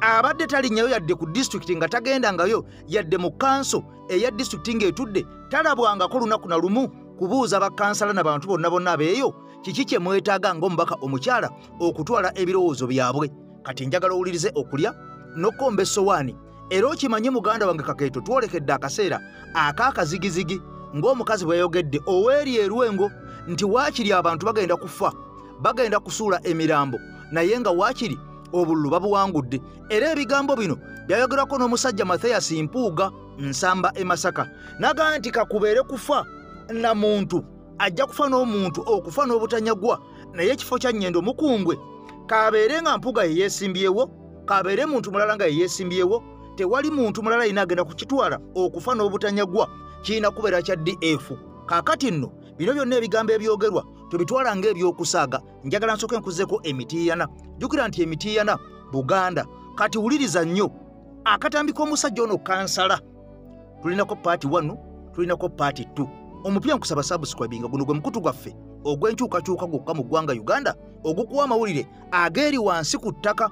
abadde talinnyayo yadde ku disitulikiti nga tagendangayo, yadde mu kanso eya disitulikiti ng'etudde talabwangako lunaku na lumu kubuuza bakansala n'abantu bonna bonna abeeyo kiki kye mwetaaga ng'omubaka omukyala okutwala ebirowoozo byabwe. Kati njagala owulirize okulya n'okkomba essowaani, era okimanye muganda wange Kakeeto twolekedde akaseera ak'akazigizigi ng'omukazi bwe yayogedde oweeri erwengo nti waakiri abantu bagenda kufa, bagenda kusuula emirambo, naye nga waakiri obululu babuwangudde. Era ebigambo bino byayogerako n'omusajja Mathias Mpuuga Nsamba e Masaka, n'agamba nti kakubeere kufa na muntu ajja kufa n'omuntu okufa n'obutanyagwa, naye ekifo kya Nnyendo Mukungwe kabeere nga Mpuuga ye yeesimbyewo, kabeere muntu mulala nga ye yeesimbyewo, tewali muntu mulala yina agenda kukitwala okufa n'obutanyagwa, kirina kubeera kya DF. Kaakati nno bino byonna ebigambo ebyogerwa tubitwala ng'ebyokusaaga. Njagala nsooke nkuzeeko emitiiyana. Jjukira nti emitiiyana Buganda. Kati wuliriza nnyo akatambi k'omusajja ono kansala. Tulinako paati 1, tulinako paati 2. Omupya nkusaba subscribinga, guno gwe mukutu gwaffe ogw'enkyukakyuka gwokka mu ggwanga Uganda ogukuwa amawulire ageeri wansi ku ttaka,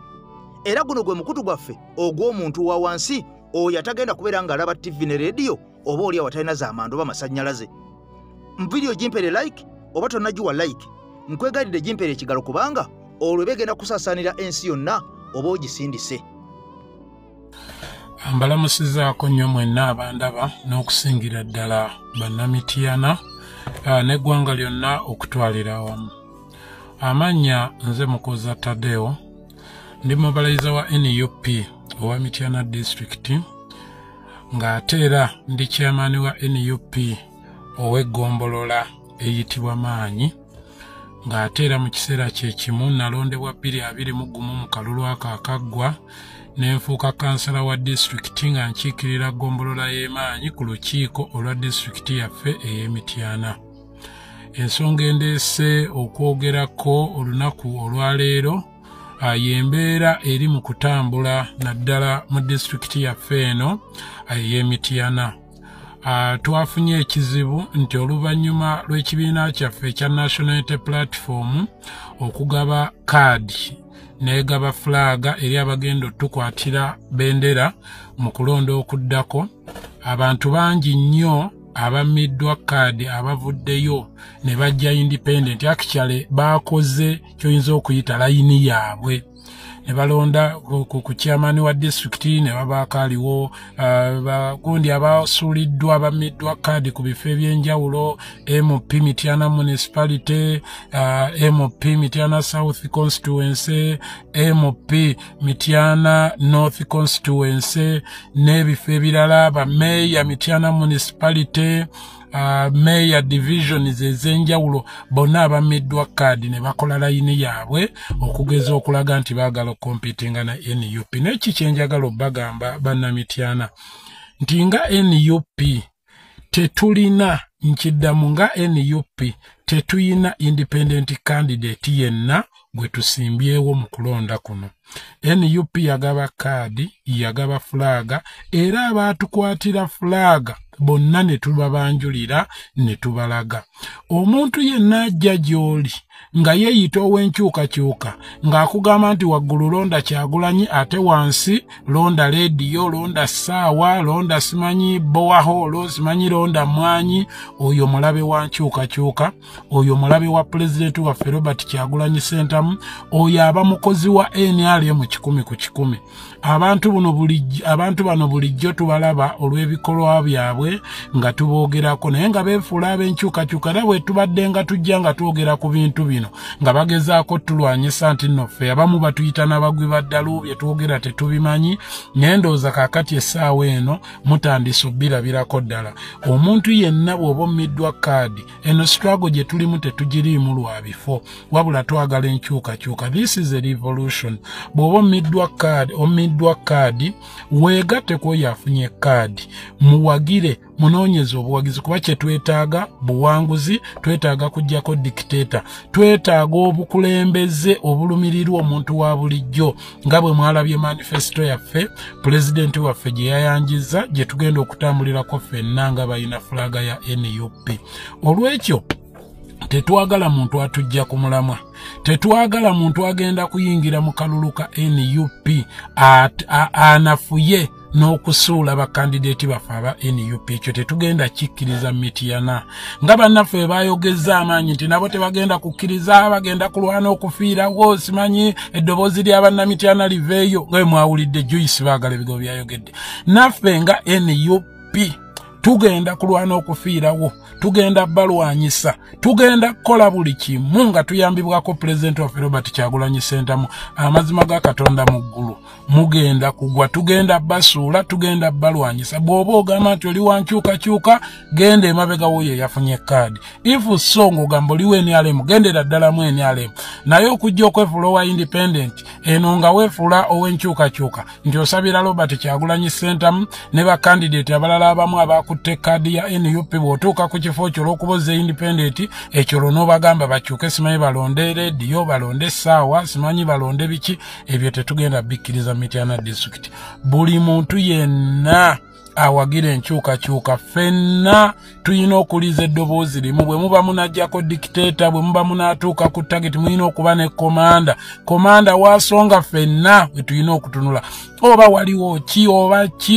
era guno gwe mukutu gwaffe ogw'omuntu wa wansi oyo atagenda kubeera ng'alaba TV ne rediyo oba oli awatalina z'amanda oba amasannyalaze. Mu vidiyo gimpere like oba tonnagiwa like, nkwegalidde gimpere ekigalo kubanga olwo begenda kusaasaanira ensi yonna oba ogisindise. mbalamusizaako nnyo mwenna abandaba n'okusingira ddala bannamitiana n'eggwanga lyonna okutwalira awamu. Amannya nze Mukoza Tadeo, ndi mobilizer wa NUP owa Mityana District, ng'ate era ndi chairman wa NUP ow'eggombolola eyitibwa Maanyi, ng'ate era mu kiseera kye kimu nalondebwa 2021 mu kalulu akaggwa nenfuuka kansala wa disitulikiti nga nkiikirira ggombolola y'e Maanyi ku lukiiko olwa disitulikiti yaffe ey'Emityana. Ensonga endeese okwogerako olunaku olwaleero y'embeera eri mu kutambula naddala mu disitulikiti yaffe eno ey'Emityana. Twafunye ekizibu nti oluvannyuma lw'ekibiina kyaffe ekya National Unity Platform okugaba kaadi negaba flaga eri abagenda otukwatira bendera mu kulonda okuddako, abantu bangi nnyo abamiddwa kaadi abavuddeyo ne bajja independent actually bakoze kyoyinza okuyita layini yaabwe ne balonda ku chairman wa district ne babakaliwo bagundi abasuuliddwa abamiddwa kaadi ku bifo ebyenjawulo, MP Mityana Municipality, MP Mityana South Constituency, MP Mityana North Constituency n'ebifo ebirala, ba Mayor Mityana Municipality, Mayor Divisions ez'enjawulo bonna abamiddwa kaadi ne bakola layini yaabwe okugeza okulaga nti baagala okompitinga na NUP. N'eki kye njagala obbagamba bannamityana nti nga NUP tetulina, nkiddamu nga NUP tetuyina independent candidate yenna gwe tusimbyewo mu kulonda kuno. NUP yagaba kaadi, yagaba flaga, era abaatukwatira flaga bonna ne tubabanjulira ne tubalaga. Omuntu yenna ajja gy'oli nga yeeyita ow'enkyukakyuka ng'akugamba nti waggulu londa Kyagulanyi ate wansi londa leediyo, londa ssaawa, londa simanyi Bowaholo, simanyi londa Mwanyi, oyo mulabe wa nkyukakyuka, oyo mulabe wa pulezidenti waffe Robert Kyagulanyi Ssentamu, oyo aba mukozi wa NRM 100 abantu bano bulijjo tubalaba olw'ebikolwa byabwe nga tuboogerako, naye nga beefuula ab'enkyukakyuka era bwe tubadde nga tujja nga twogera ku bintu bino nga bagezaako tulwanyisa nti nno ffe abamu batuyita n'abagwi baddalu bye twogera tetubimanyi, naye ndowooza kaakati essaawa eno mutandise obbirabirako ddala. Omuntu yenna bw'oba ommiddwa kaadi, eno struggle gye tulimu tetugiriimu lwa bifo, wabula twagala enkyukakyuka. This is a revolution. Bw'oba ommiddwa kaadi weegatte kwoyo afunye kaadi, muwagire, munoonyeze obuwagizi, kuba kye twetaaga buwanguzi, twetaaga kujjako dictator, twetaaga obukulembeze obulumirirwa omuntu wa bulijjo nga bwe mwalabye manifesto yaffe pulezidenti waffe gye yayanjiza, gye tugenda okutambulirako ffenna nga balina fulaga ya NUP. Olw'ekyo tetwagala muntu atujja ku mulamwa, tetwagala muntu agenda kuyingira mu kalulu ka NUP anafuye n'okusuula bakandideti baffe aba NUP. Ekyo tetugenda kikkiriza Mityana. Nga bannaffe baayogeza amaanyi nti nabo tebagenda kukkiriza, bagenda kulwana okufiirawo, simanyi eddoboozi lya bannamityana liveeyo, nga bwe mwawulidde Joyce baagala ebigo byayogedde. Naffe nga NUP tugenda kulwana okufiirawo, tugenda balwanyisa, tugenda kukola buli kimu nga tuyambibwako pulezidenti waffe Robert Kyagulanyi Ssentamu. Amazima ga Katonda mu ggulu mugenda kugwa, tugenda basuula, tugenda balwanyisa. Bw'oba ogamba nti oli wa nkyukakyuka, genda emabega w'oyo yafunye kaadi. Ifu so ng'ogamba oli wa NRM, gendera ddala mu NRM. Naye okujja okwefuula owa independent, eno nga weefuula ow'enkyukakyuka nti osabira Robert Kyagulanyi Ssentamu ne bakandideti abalala abamu abakutte kaadi ya NUP, bw'otuuka ku kifo kyo olw'okuboza independent, ekyo l'onoobagamba bakyuke, simanyi balonde leediyo, balonde essaawa, simanyi balonde biki, ebyo tetugenda bikkiriza Mityana District. Buli muntu yenna awagira enkyukakyuka, ffenna tuyina okuliza eddoboozi limu. Bwe muba munajjako dictator, bwe muba munaatuuka ku target, muyina okuba ne komanda wasonga ffenna bwe tuyina okutunula. Oba waliwo ki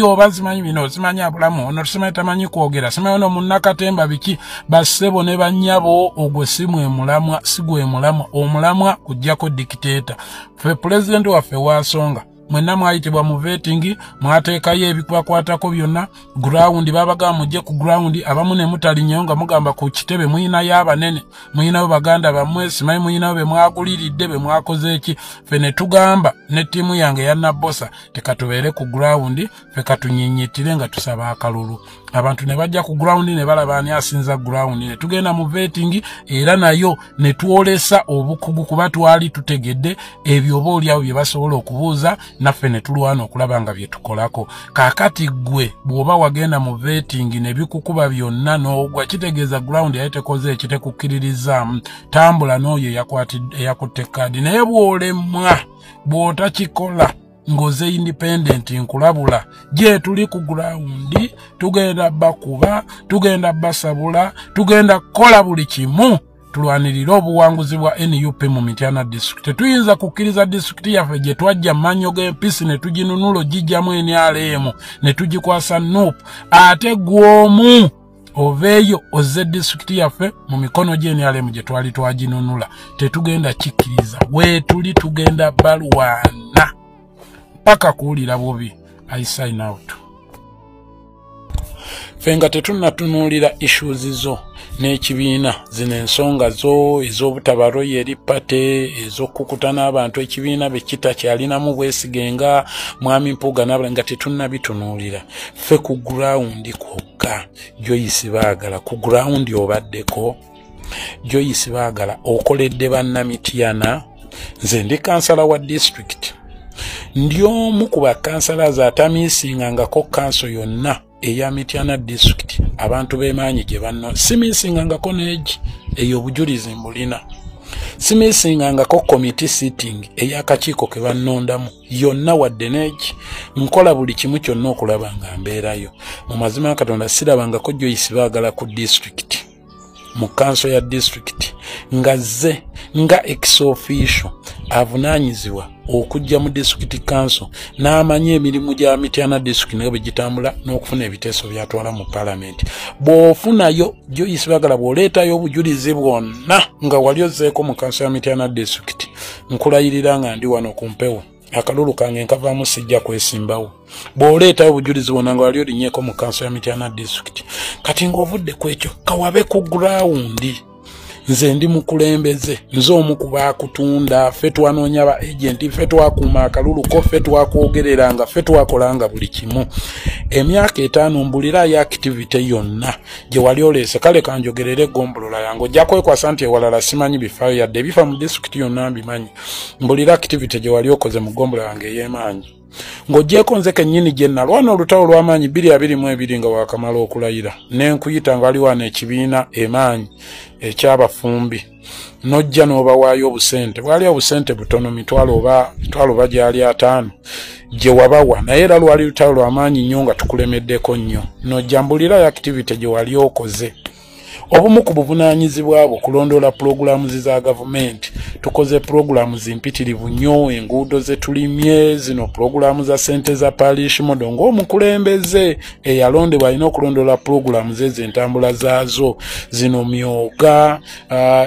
oba simanyi bino, simanyi abulamu ono, simanyi tamanyi kwogera, simanyi ono munnakatemba biki, bassebo ne bannyabo, ogwo si gwe mulamwa, omulamwa kujjako dictator. Ffe pulezidenti waffe wasonga mwenna mwayitibwa mu vetting mwateekayo ebikwakwatako byonna ground babaga mujje ku ground abamu ne mutalinyo nga mugamba ku kitebe muyinayo abanene muyinayo baganda bammwe simanyi muyinayo be mwaguliridde be mwakoze eki fe ne tugamba ne ttiimu yange ya Nabbosa tekatubeere ku ground fe katunyinyitire nga tusaba akalulu abantu ne bajja ku ground ne balaba ani asinza ground ne tugenda mu vetting era nayo ne tuolesa obukugu kuba twali tutegedde ebyo oboolyawo bye basobola okubuuza naffe ne tulwana okulaba nga bye tukolako kaakati gwe bw'oba wagenda mu vetting ne bikukuba byonna n'ogwa kitegeeza ground yali tekoze ekitekukkiririzaamu tambula n'oyo eyakutte kaadi naye bw'olemwa bw'otakikola ngoze independent nkulabula je tuli ku ground tugenda bakuba tugenda basabula tugenda kola buli kimu tulwanirira obuwanguzi bwa NUP mu Mityana district tetuyinza kukkiriza district yaffe gye twajja manyo g'empisi ne tuginunulo gijjamu NRM ne tugikwasa NUP ate gwomu oveeyo ozze district yaffe mu mikono gy'NRM gye twali twaginunula tetugenda kikkiriza weetuli tugenda balwana paka kuwulira bubi. I sign out. Fenga tetunatunuulira issues zo n'ekibiina zino ensonga zo ez'obutabaro yeri pate ez'okukutana abantu ekibiina bekita kyalinamu bwesigenga mwami Mpuuga n'abalala nga tetunnabitunuulira ffe ku ground kwokka Joyce baagala ku ground obaddeko Joyce baagala okoledde bannamityana nze ndi kansala wa district ndi omu ku bakansalazi atamiisingangako kanso yonna eya Mityana district abantu b'emaanyi gye banno simiisingangako neegi eyo obujulizi mbulina simiisingangako committee sitting ey'akakiiko ke bannondamu yonna wadde neegi nkola buli kimu kyonna okulaba nga mbeerayo mu mazima ga Katonda sirabangako Joyce baagala ku district mu kanso ya district nga ze nga ex officio avunaanyizibwa okujja mu district council n'amanyi emirimu gya Mityana district nga bwe gitambula n'okufuna ebiteeso byatwala mu parliament bw'ofunayo Joyce baagala bw'oleetayo obujulizi bwonna nga wali ozzeeko mu kanso ya Mityana district nkulayirira nga ndi wano ku mpewo akalulu kange nkavaamu sijja kwesimbawo bw'oleetayo obujulizi bwonna nga wali olinyeeko mu kanso ya Mityana district kati ng'ovudde ku ekyo kawabe ku ground nze ndi mukulembeze nze omu ku baakutunda ffe twanoonya ba agenti ffe twakuuma akaluluko ffe twakwogereranga ffe twakolanga buli kimu emyaka 5 mbulirayo activity yonna gye wali oleese kale kanjogerere egombolola yange ojja kwekwasa nti ewalala simanyi bifaayo yadde ebifa mu district yonna mbimanyi mbulira activity gye wali okoze mu gombolola yange ey'emaanyi ng'oggyeko nze kennyini gye nalwana olutalo lw'amaanyi 222 nga waakamala okulayira n'enkuyita nga waliwo wano ekibiina emaanyi eky'abafumbi n'ojja n'obawaayo obusente bwali obusente butono mitwalo oba gyali 5 gye wabawa naye era lwali lutalo lw'amaanyi nnyo nga tukulemeddeko nnyo n'ojja mbulirayo activity gye wali okoze obumu ku buvunaanyizibwa bwo kulondoola pulogulaamu za gavumenti tukoze pulogulaamu zimpitirivu nnyo enguudo ze tulimye zino pulogulaamu za ssente za parish modo ng'omukulembeze eyalondebwa alina okulondoola pulogulaamu ze z'entambula zaazo zino myoga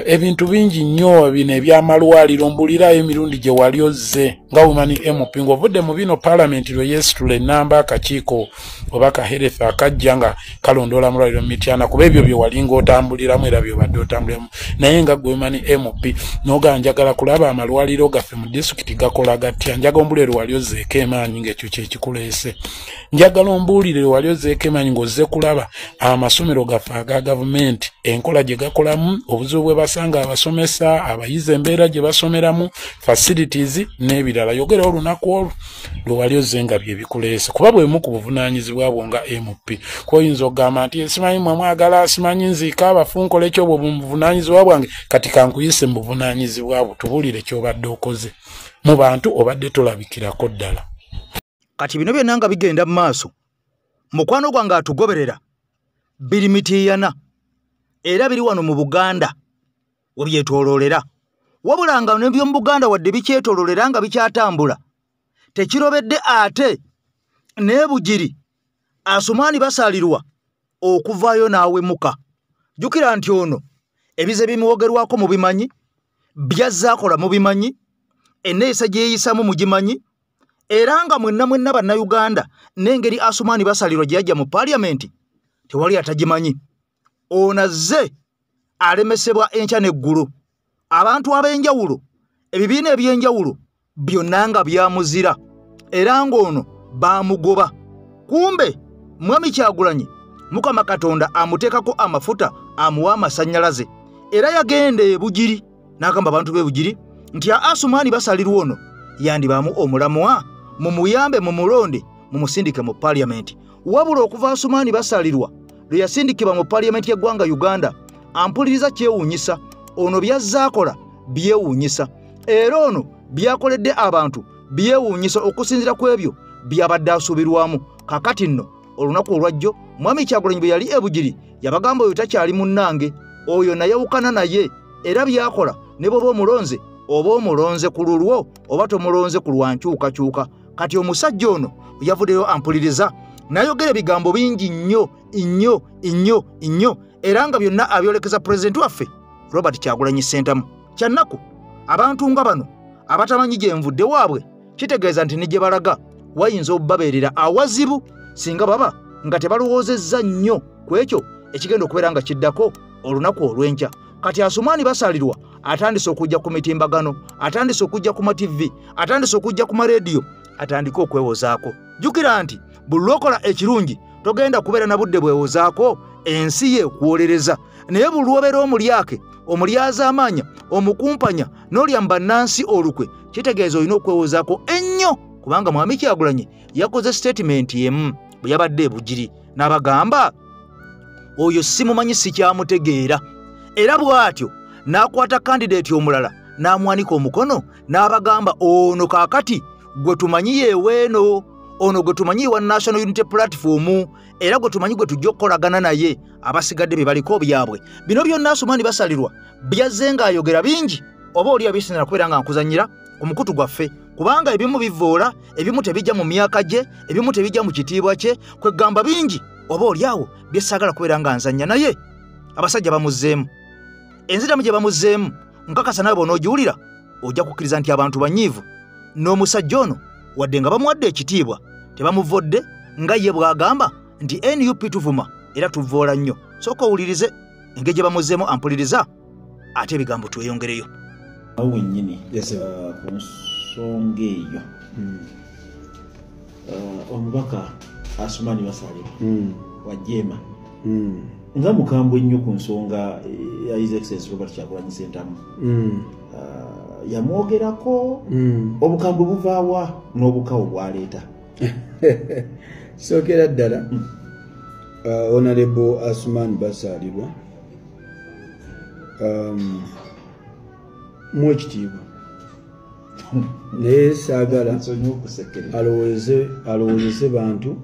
ebintu bingi nnyo bino ebyamalwaliro mbulirayo emirundi gye wali ozze nga Women MP ng'ovudde mu bino palamenti lwe yeesitula ennamba akakiiko oba kahealth akajja nga kalondoola mulwaliro Mityana kuba ebyo bye wali ng'otambuliramu era byobadde otambuliramu naye nga Women MP noga njagala kulaba amalwaliro gaffe mu district gakola gatya njagala ombuulire wali ozzeeko emaanyi ng'ekyo kyekikuleese njagala ombuulire wali ozzeeko emaanyi ng'ozze kulaba amasomero gaffe aga gavumenti enkola gye gakolamu obuzibu bwe basanga abasomesa abayizi embeera gye basomeramu facilities n'ebirala yogera olunaku olwo lwe wali ozze nga bye bikuleese kuba bwemu ku buvunaanyizibwa bwo nga MP kwoyinza okugamba nti simanyi mwamwagala simanyi nziika abafu nkola ekyo bwe buvunaanyizibwa bwange kati kankuyise mu buvunaanyizibwa bwo tubuulire ky'obadde okoze mu bantu obadde tolabikirako ddala kati bino byonna nga bigenda mu maaso mukwano gwange atugoberera biri Mityana era biri wano mu Buganda we byetooloolera wabula nga n'eby'omu Buganda wadde bikyetooloolera nga bikyatambula tekirobedde ate n'ebugiri Asumani basaalirwa okuvaayo n'awemuka jjukira nti ono ebize bimuwogerwako mu bimanyi byazze akola mu bimanyi enneeyisa gye yeeyisamu mugimanyi era nga mwenna bannayuganda n'engeri Asumaani Basalirwa gye yajja mu paaliyamenti tewali atagimanyi. Ono azze alemesebwa enkya n'eggulu. Abantu ab'enjawulo, ebibiina eby'enjawulo byonna nga byamuzira era ng'ono baamugoba. Kumbe Mwami Kyagulanyi Mukama Katonda amuteekako amafuta amuwa amasannyalaze era yagenda e Bugiri n'agamba abantu b'e Bugiri nti Asumaani Basalirwa ono yandibaamu omulamwa mumuyambe mumulonde mumusindike mu paaliyamenti. Wabula okuva Asumaani Basalirwa lwe yasindikibwa mu paaliyamenti y'eggwanga Uganda ampuliriza kyewuunyisa. Ono byazaakola byewuunyisa era ono byakoledde abantu byewuunyisa okusinziira ku ebyo byabadde asuubirwamu. Kakati nno olunaku olwajjo Mwami Kyagulanyi bwe yali e Bugiri yabagamba oyo takyali munnange, oyo nayewukana naye era byakola ne bw'oba omulonze oba omulonze ku lulwo oba tomulonze ku lwankyukakyuka. Kati omusajja ono yavuddeyo ampuliriza n'ayogera ebigambo bingi nnyo era nga byonna abyolekeza pulezidenti waffe Robert Kyagulanyi Ssentamu. Kyannaku abantu nga bano abatamanyi gye nvudde waabwe kitegeeza nti ne gye balaga wayinza okubabeerera awazibu singa baba nga tebalowoozezza nnyo ku ekyo ekigenda okubeera nga kiddako olunaku olw'enkya. Kati Asumaani Basalirwa atandise okujja ku mitimbagano, atandise okujja ku mativi, atandise okujja ku mareediyo, atandike okwewozaako. Jjukira nti buli lw'okola ekirungi togenda kubeera na budde bwewozaako, ensi ye ekuwolereza. Naye buli lw'obeera omulyake, omulyaza amaanya, omukumpanya n'olya bannansi olukwe, kitegeeza olina okwewozaako ennyo kubanga Mwami Kyagulanyi yakoze statement yemu bwe yabadde e Bugiri n'abagamba oyo simumanyi sikyamutegeera. Era bw'atyo n'akwata kandidate omulala n'amwanika omukono n'abagamba ono kaakati gwe tumanyi yeweeno, ono gwe tumanyi wa National Unity Platform era gwe tumanyi gwe tujja okukolagana naye, abasigadde bye baliko byabwe. Bino byonna Asumaani Basalirwa byazze ng'ayogera bingi oba oli abisinira kubeera nga nkuzannyira ku mukutu gwaffe kubanga ebimu bivoola, ebimu tebijja mu myaka gye, ebimu tebijja mu kitiibwa kye, kwegamba bingi oba oli awo bye saagala kubeera nga nzannya naye. Abasajja bamuzzeemu, enziramu gye bamuzzeemu nkakasa nawe bw'onoogiwulira ojja kukkiriza nti abantu banyiivu. N'omusajja ono wadde nga bamuwadde ekitiibwa tebamuvodde nga ye bw'agamba nti NUP tuvuma era tuvoola nnyo. Sooka owulirize engeri gye bamuzzeemu ampuliriza ate ebigambo tweyongereyo. Awo wennyini ku nsonga eyo omubaka Asumaani Basalirwa wajjeema nga mukambwe ennyo ku nsonga ya His Excellency Robert Kyagulanyi Ssentamu. Yamwogerako obukambwe buvaawa n'obukawo bwaleeta. Sookera ddala Honorable Asumaani Basalirwa mu ekitiibwa naye saagala alowoozese bantu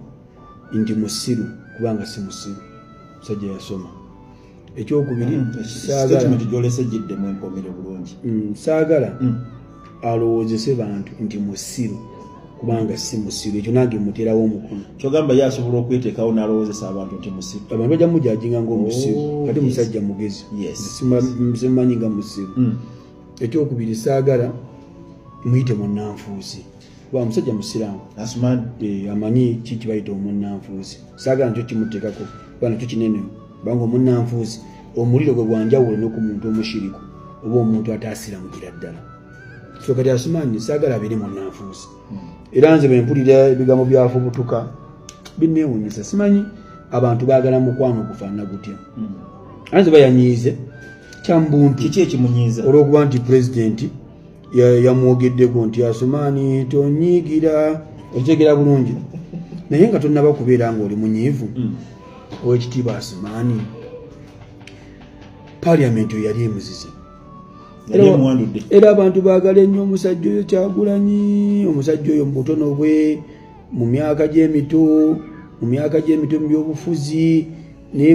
nti musiru kubanga si musiru, musajja yasoma. Ekyokubiri saagala alowoozese bantu nti musiru kubanga si musiru, ekyo nange muteerawo omukono. Kyogamba ye asobola okweteekawo n'alowoozesa abantu nti musiru. Abantu bajja mujajinga ng'omusiru kati musajja mugezi simanyi nga musiru. Ekyokubiri saagala muyite munnanfuusi kuba musajja musiraamu amanyi kiki bayita omunnanfuusi. Saagala nakyo kimuteekako kuba nakyo kinene kubanga omunnanfuusi omuliro gwe gwanjawulo n'oku muntu omushiriku oba omuntu ataasiramugira ddala. So kati Asumaani saagala abeere munnanfuusi. Era nze bwe mpulira ebigambo byafubutuka binneewuunyisa. Simanyi abantu baagala mukwano okufaanana gutya. Anze bayanyiize kyambuntu kiki ekimunyiiza olw'okuba nti pulezidenti yamwogeddeko nti Asumaani tonyiigira, okitegera bulungi naye nga tonnaba kubeera ng'oli munyiivu. Owekitiibwa Asumaani paaliyamenti oyo yali emuzize era abantu baagala ennyo omusajja oyo Kyagulanyi. Omusajja oyo mu butono bwe, mu myaka gy'emito mu byobufuzi naye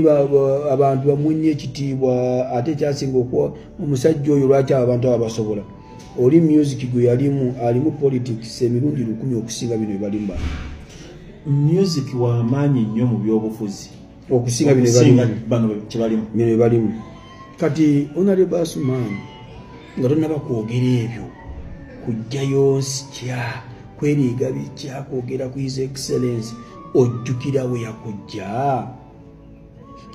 abantu bamunye ekitiibwa. Ate ekyasinga okuwa omusajja oyo lwaki abantu aba basobola oli music gwe yalimu alimu politics emirundi 10 okusinga bino balimu. Music wamaanyi nnyo mu byobufuzi okusinga bino balimu. Kati Honorable Asumaani nga tonnaba kwogera ebyo kujjayo nsikya kweriga bicha kwogera ku his excellence ojjukira we yakujja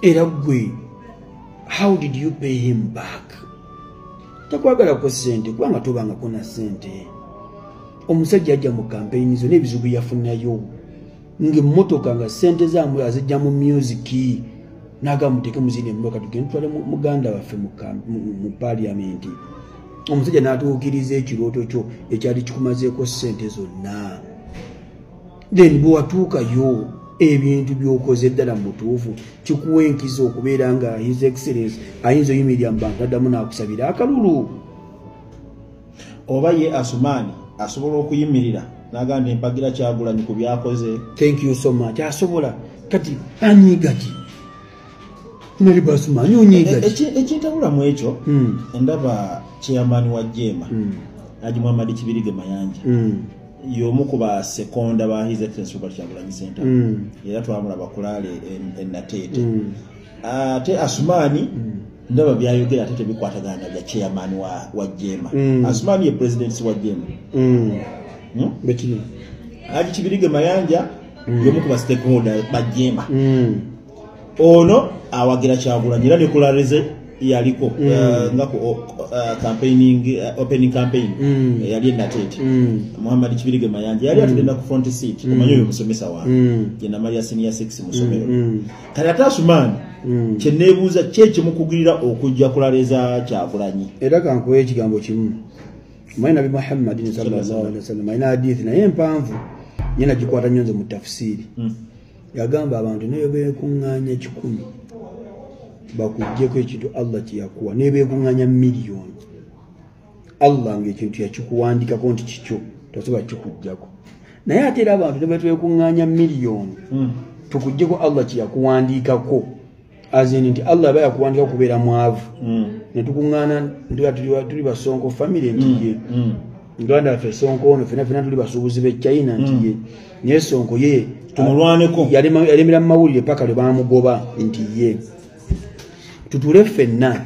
era gwe how did you pay him back takwagala ko sente kubanga tobanga kona sente omusajja ajja mu campaign zo n'ebizibu yafunayo ng'emmotoka nga sente zaamwe azijja mu music n'agamuteke muzine emmotoka tugende tutwale muganda waffe mu parliament omusajja n'atuukiriza ekirooto kyo ekyali kikumazeeko sente zonna then bwe watuukayo ebintu by'okoze ddala mutuufu kikuwa enkizo okubeera nga his excellence ayinza oyimirira mu bantu addamu n'akusabira akalulu oba ye Asumani asobola okuyimirira n'agamba empagira Kyagulanyi ku byakoze. Thank you so much. Asobola kati anyiga ki nali Asumani onyiga ki ekintabula mu ekyo endaba chairman wa Jema Haji Muhammad Kibirige Mayanja y'omu ku ba sekonda ba his excellence Robert Kyagulanyi Center era twamulaba kulale Nateete ate Asumani ndaba byayogera ate tebikwatagana bya chairman wa Jema Asumani ye president wa Jema bekino Haji Kibirige Mayanja y'omu ku ba stakeholder ba Jema ono awagira Kyagulanyi era ne kulareze yaliko ngako campaigning opening campaign yali Nateete Muhammad Kibirige Mayanja yali atudenda ku front seat omanyo yo musomesa wa jena Maria senior 6 musomero kali Asumani kyenebuuza kyeki mukugirira okujja kulaleza Kyagulanyi era kankuwa ekigambo kimu Mwana Nabi Muhammad sallallahu alaihi wasallam ina hadithi naye mpanvu nyina gikwata nyonze mu tafsiri yagamba abantu nayo beekuŋŋaanya 10 bakujjeko ekintu Allah kyeyakuwa ne beekuŋŋaanya miliyoni Allah ng'ekintu yakikuwandikako nti kikyo tosobola kikujjako naye ate era abantu ne beekuŋŋaanya miliyoni tukujjeko Allah kyeyakuwandikako azini nti Allah aba yakuwandika kubeera mwavu ne tukuŋŋaana tuli basonko family nti ye Uganda ffe sonko ono fena tuli basuubuzi b'e China nti ye naye sonko ye tumulwaneko yalemera mu mawulire paka lwe baamugoba nti ye tutule ffenna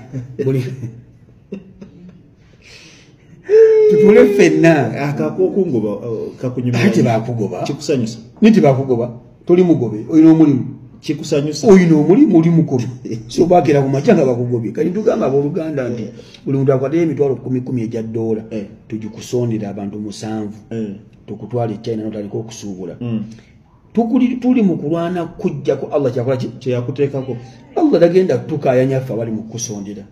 akakokungoba kakunyuma ati bakugoba kikusanyusa niti bakugoba toli mugobe oyina omulimu kikusanyusa oyina omulimu oli mukobe so bakera ku macanga bakugobye kali tugamba abooluganda nti buli muntu akwatire emitwalo 10,000 egya $, tugikusondera abantu 7 tukutwala e China notaliko okusuubula tuli mu kulwana kujjako Allah kyakola kyeyakuteekako Allah tagenda tukayanya ffe abali mu kusondera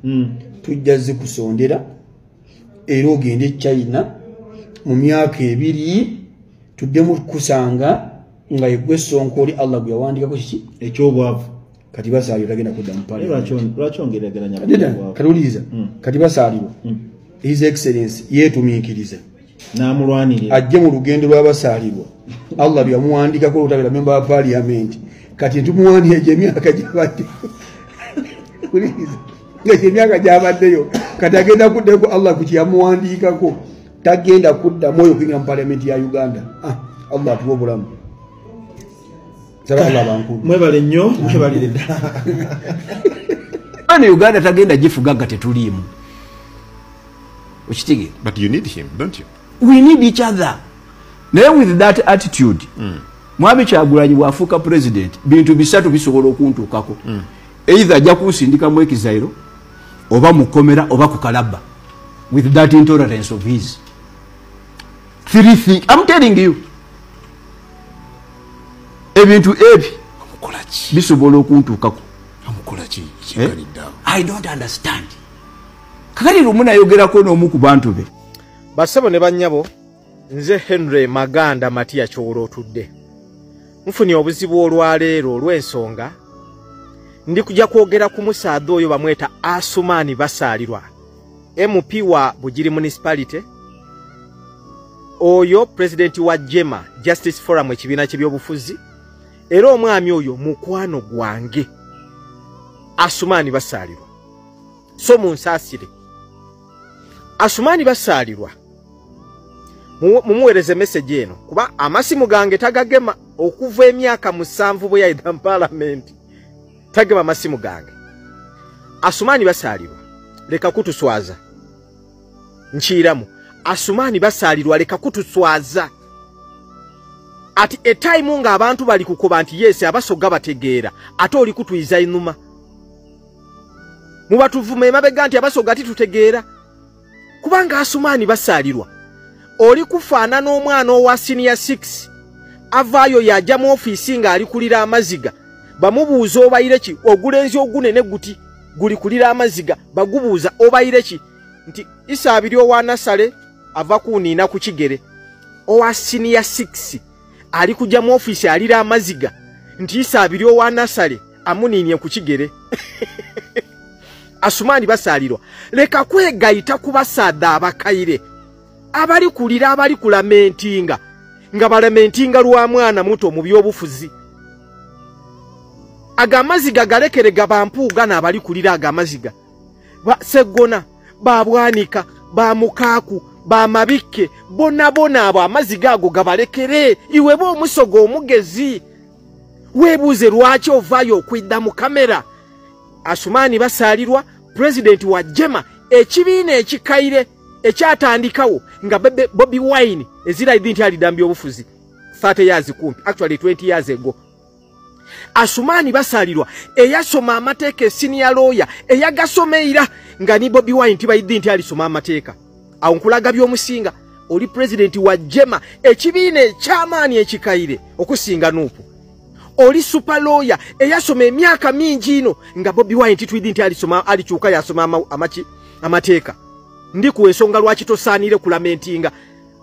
tujja zikusondera era ogende China mu myaka 2 tuddemu kusanga nga yegwe sonko oli Allah gwe yawandikako kiki ekyobwavu kati basaalirwa tagenda kudda mu pale lwakyongeraganya kaluliriza kati basaalirwa his excellence yeetumiikiriza n'amulwanirira ajje mu lugendo lw'abasaalirwa Allah byamuwandikako olutabira memba wa parliament kati tumuwandiye gy'emyaka gy'abadde kuliriza nga gy'emyaka gy'abaddeyo kati agenda kuddeko Allah ku kyeyamuwandiikako tagenda kuddamu oyo kuyingira mu parliament ya Uganda Allah atuwa obulamu mwebale nnyo mwebalire ddala ana Uganda tagenda gifuga nga tetuliimu okitegeera but you need him don't you we need each other naye with that attitude Mwami Kyagulanyi bw'afuuka president bintu bisatu bisobola okuntuukako either ajja kunsindikamu ekizairo oba mukomera oba ku kalaba with that intolerance of his 3 things I'm telling you ebintu ebi bisobola okuntuukako I don't understand kakati lumu nayogerako n'omu ku bantu be basebo ne bannyabo nze Henry Maganda Matia Kyolo otudde nfunye obuzibu olwaleero olw'ensonga ndi kujja kwogera ku musaadha oyo bamweta Asumani Basaalirwa MP wa Bugiri Municipality oyo president wa Jema Justice Forum ekibiina ky'ebyobufuzi era omwami oyo mukwano gwange Asumani Basaalirwa so munsaasire Asumani Basaalirwa mumuwereze message eno kuba amasimu gange tagagema okuva emyaka 7 bwe yayita mu parliament tagema amasimu gange Asumani Basaalirwa leka kutuswaza nchiramu Asumani Basaalirwa leka kutuswaza ati etime nga abantu bali kukoba nti yes abasoga bategeera ate oli kutuiza inuma mubatuvume mabega nti abasoga ati tutegeera kubanga Asumani basalirwa oli kufaana n'omwana owa senior 6 avaayo yajja mu office nga ali kulira amaziga bamubuuza obayire ki ogulenzi ogunene guti guli kulira amaziga bagubuuza obayire ki nti Isabiri owa Nasale ava kuniina ku kigere owa senior 6 ali kujja mu office alira amaziga nti Isabiri owa Nasale amuniinye ku kigere Asumani basalirwa leka kwegayita kubasaada abakaire abali kulira abali kulamentinga nga balamentinga lwa mwana muto mu byobufuzi agamaziga galekere gabampuuga n'abali kulira agamaziga Segona babwanika bamukaaku bamabikke bona abo amaziga ago gabalekere iwe bo omusogo omugezi webuuze lwaki ovaayo okwidda mu kamera Asumani basalirwa president wa Jema ekibiina ekikaire ekyatandikawo nga Bobi Wine ezira idinti alidambi obufuzi 30 years kumpi actually 20 years ago Asumani basalirwa eyasoma amateeka senior lawyer eyagasomeira nga ni Bobi Wine tiba idinti alisoma amateeka awo nkulaga byomusinga oli president wa Jema ekibiina ekyamaani ekikaire okusinga Nuupu oli super lawyer eyasoma emyaka mingi ino nga Bobi Wine titwidinti alisoma alichuka yasoma amateeka ndi kuensonga lwaki tosaanire kulamentinga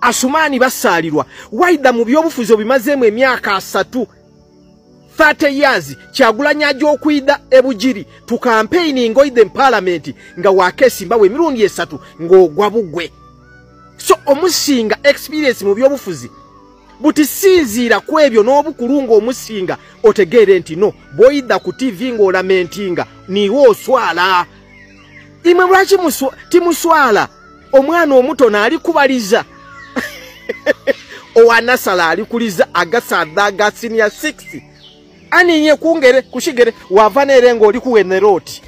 Asumani basalirwa waida mu byobufuzi bimazeemu emyaka 3 30 years Kyagulanyi ajja okwida ebujiri tu campaigning ngoide parliament nga wakesimba we mirundi 3 ng'ogwa bugwe so omusinga experience mu byobufuzi buti sinzira kwebyo n'obukulungu omusinga otegere nti no boida ku TV ng'olamentinga niwo oswala imwe lwaki timuswala omwana omuto naali kubaliza owa Nasala ali kuliza agasaada ga senior 6 aninye kungere kushigere wavanere ngo oli kuweneroti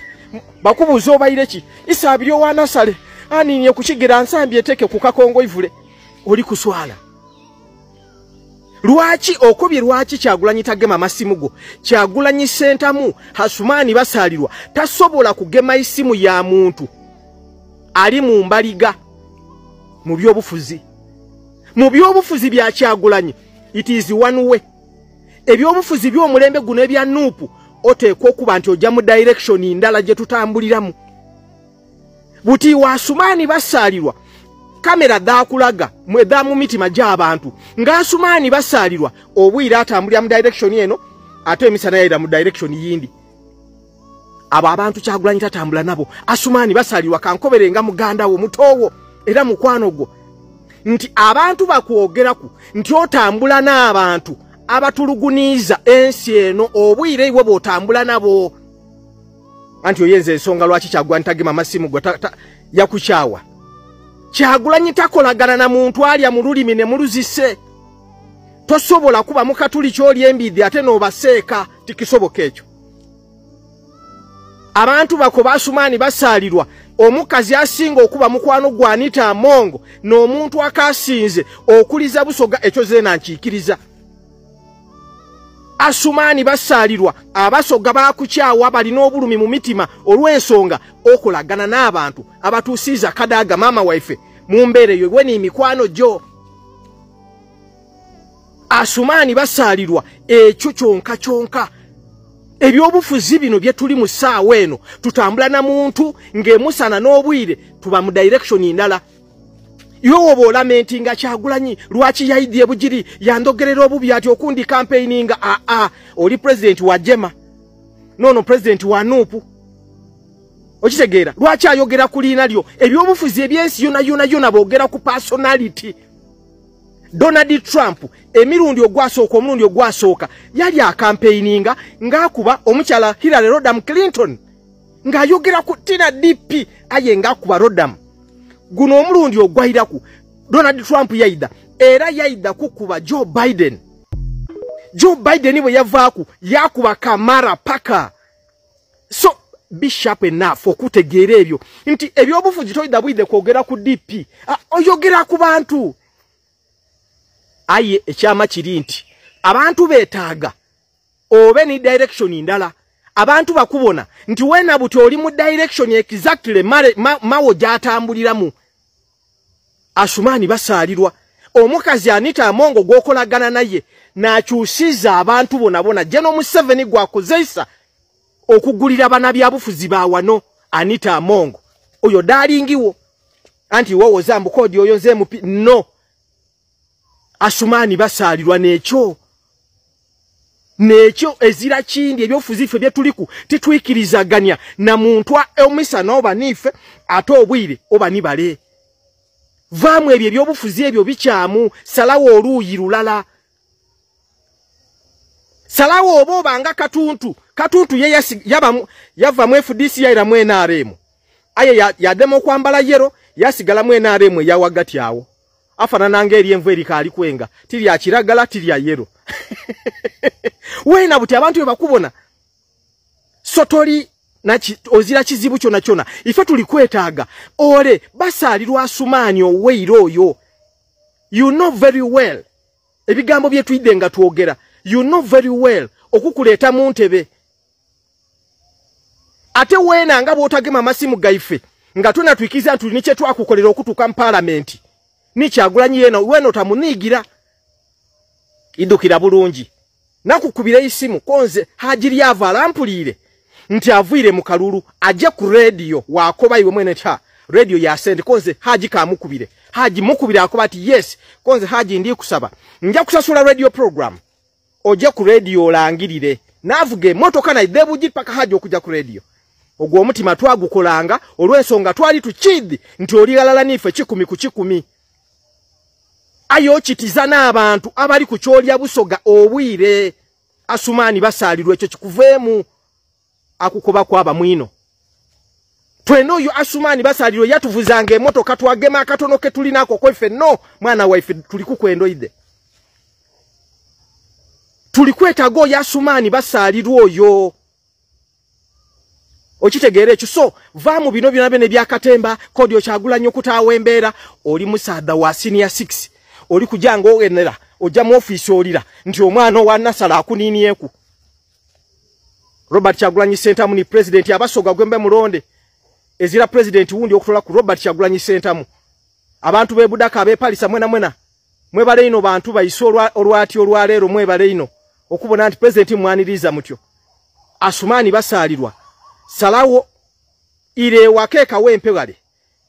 bakubuuza obayire ki Isabiri owa Nasale aninye kushigera ansambi eteke ku Kakongo ivule oli kuswala lwaki okubye lwaki Kyagulanyi tagema masimugo Kyagulanyi sentamu Asumani basalirwa tasobola kugema isimu ya muntu ali mu mbaliga mu byobufuzi bya Kyagulanyi it is one way ebyobufuzi by'omulembe guno ebya Nuupu oteekwa okuba nti ojja mu direction ndala gye tutambuliramu buti wa Asumani basalirwa kamera daakulaga mweda mu mitima gy'abantu nga Asumani basalirwa obwira atambulira mu direction eno ate emisana yaira mu direction yindi abo abantu Kyagulanyi tatambula nabo Asumani basalirwa kankoberenga muganda wo mutowo era mukwano gwo nti abantu bakwogeraku nti otambula n'abantu abatuluguniza ensi eno obwire iwe bwotambula nabo anti oyenze ensonga lwaki Kyagulanyi tagema masimu gwe yakukyawa Kyagulanyi takolagana na muntu alya mu lulimi ne muluzise tosobola kuba mukatuli kyoli embidde ate n'obaseeka tikisoboka ekyo abantu bako Asumani basalirwa omukazi asinga okuba mukwano gwa Anita Amongo n'omuntu akasinze okuliza Busoga ekyo zeena nkiikiriza Asumani basalirwa abasoga bakukyawa balina obulumi mu mitima olw'ensonga okulagana n'abantu abatuusiza kadaaga maama waife mu mbeera eyo gwe ni mikwano gyo Asumani basalirwa ekyo kyonka ebyobufuzi bino bye tuli mu ssaawa eno tutambula na muntu ng'emusana n'obwire tuba mu direction ndala yowo bolamentinga Kyagulanyi lwaki yaidye bujiri yandogerera obubi ati okundi campaigninga oli president wa Jema nono president wa Nuupu okitegeera lwaki ayogera kulina lyo ebyobufuzi ebyensi yona boogera ku personality Donald Trump emirundi ogwasooka omulundi ogwasooka yali akampeininga ng'akuba omukyala Hillary Rodham Clinton ng'ayogera ku Tina DP aye ng'akuba Rodham guno omulundi ogwayiraku Donald Trump yaida era yaida kukuba Joe Biden bwe yavaaku yakuba Kamala Parker so be sharp enough okutegeera ebyo nti ebyobufuzi toyida bwide kwogera ku DP oyogera ku bantu aye ekyama kiri nti abantu betaaga obe ni direction ndala abantu bakubona nti wena buti oli mu direction exactly mawo jatambuliramu Asumani basalirwa omukazi Anita Amongo gwokolagana naye nakyusiza abantu bonabona Jeno Museveni gwakozeisa okugulira bana byabufuzi ba wano Anita Amongo oyo dalingiwo anti wowo zambu kodi oyo nzemu no Asumani basalirwa nekyo ezira kindi ebyofuzi ffe byetuliku titwikirizaganya na muntu omisa noba nife ate obwire oba nibale vamu ebyo ebyobufuzi ebyo bikyamu salawo oluuyi lulala salawo obobanga katuntu ye yava mu FDC yaira mu NRM aye yademo kwambala yero yasigala mu NRM ya wagati awo afanana ngeri envu erikali kwenga tiri akiragala tiri ya yero wena buti abantu bakubona sotori ozira kizibu kyona ife tulikwetaaga ole basalirwa Asumani oweiro oyo you know very well ebigambo byetwide nga tuogera you know very well okukuleta mu ntebe ate wena nga bwotagema masimu gaife nga tuna twikiza ntuli niche twakukolera okutuka mu parliament nikyagulanye yena wena otamunigira idukira bulungi nakukubira isimu konze hajiri yavala ampulire nti avuire mu kalulu aje ku radio wakoba iwe mwene cha radio ya send konze haji kamukubire haji mukubire akobati yes konze haji ndi kusaba nja kusasula radio program oje ku radio langirire navuge motoka na idebuji paka haji okuja ku radio ogwo omutima twagukolanga olwensonga twali tukidi nti oligalala nife 10 ku 10 ayo kitizana abantu abali ku kyolya busoga obwire Asumani basalirwe ekyo kikuveemu akukoba kwaba mwino tweno yo Asumani basalirwe yatuvuzanga emotoka twagema akatono ke tulinako kwefe no mwana waife tulikukwendo ide tulikwetago ya Asumani basalirwe oyo okitegere ekyo so vamu bino byona bene byakatemba kodi okyagulanya okutawa embeera oli musaada wa senior 6 oli kujanga ogenera oja mu office olira nti omwana wa Nasala akuniniyeku Robert Kyagulanyi Ssentamu ni president abasoga gwembe mulonde ezira president wundi okutola ku Robert Kyagulanyi Ssentamu abantu bebudaka abepalisa mwena mwebale ino bantu bayisolo olwati olwalero mwebale ino okubona nti president mwaniriza mutyo Asumani basalirwa salawo ile wakeka wempewale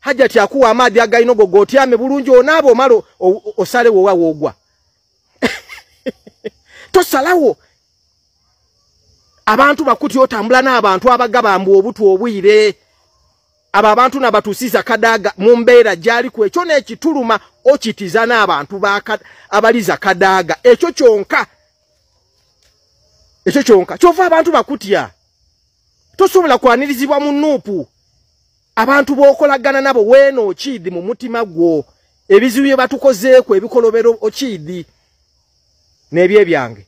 hajati akuwa amadi againo gogoti ame bulungi onabo malo osale wo wawogwa to salawo abantu bakuti otambula n'abantu abagabambu obutu obwire aba abantu nabatusiza kadaga mu mbeera gyali ku ekyo n'ekituluma okitiza n'abantu abaliza kadaga ekyo kyonka kyova abantu bakutya tosobola kwanirizibwa mu nuupu abantu bokolagana nabo weno okidi mu mutima gwo ebizibu bye batukozeeko ebikolobero okidi nebye byange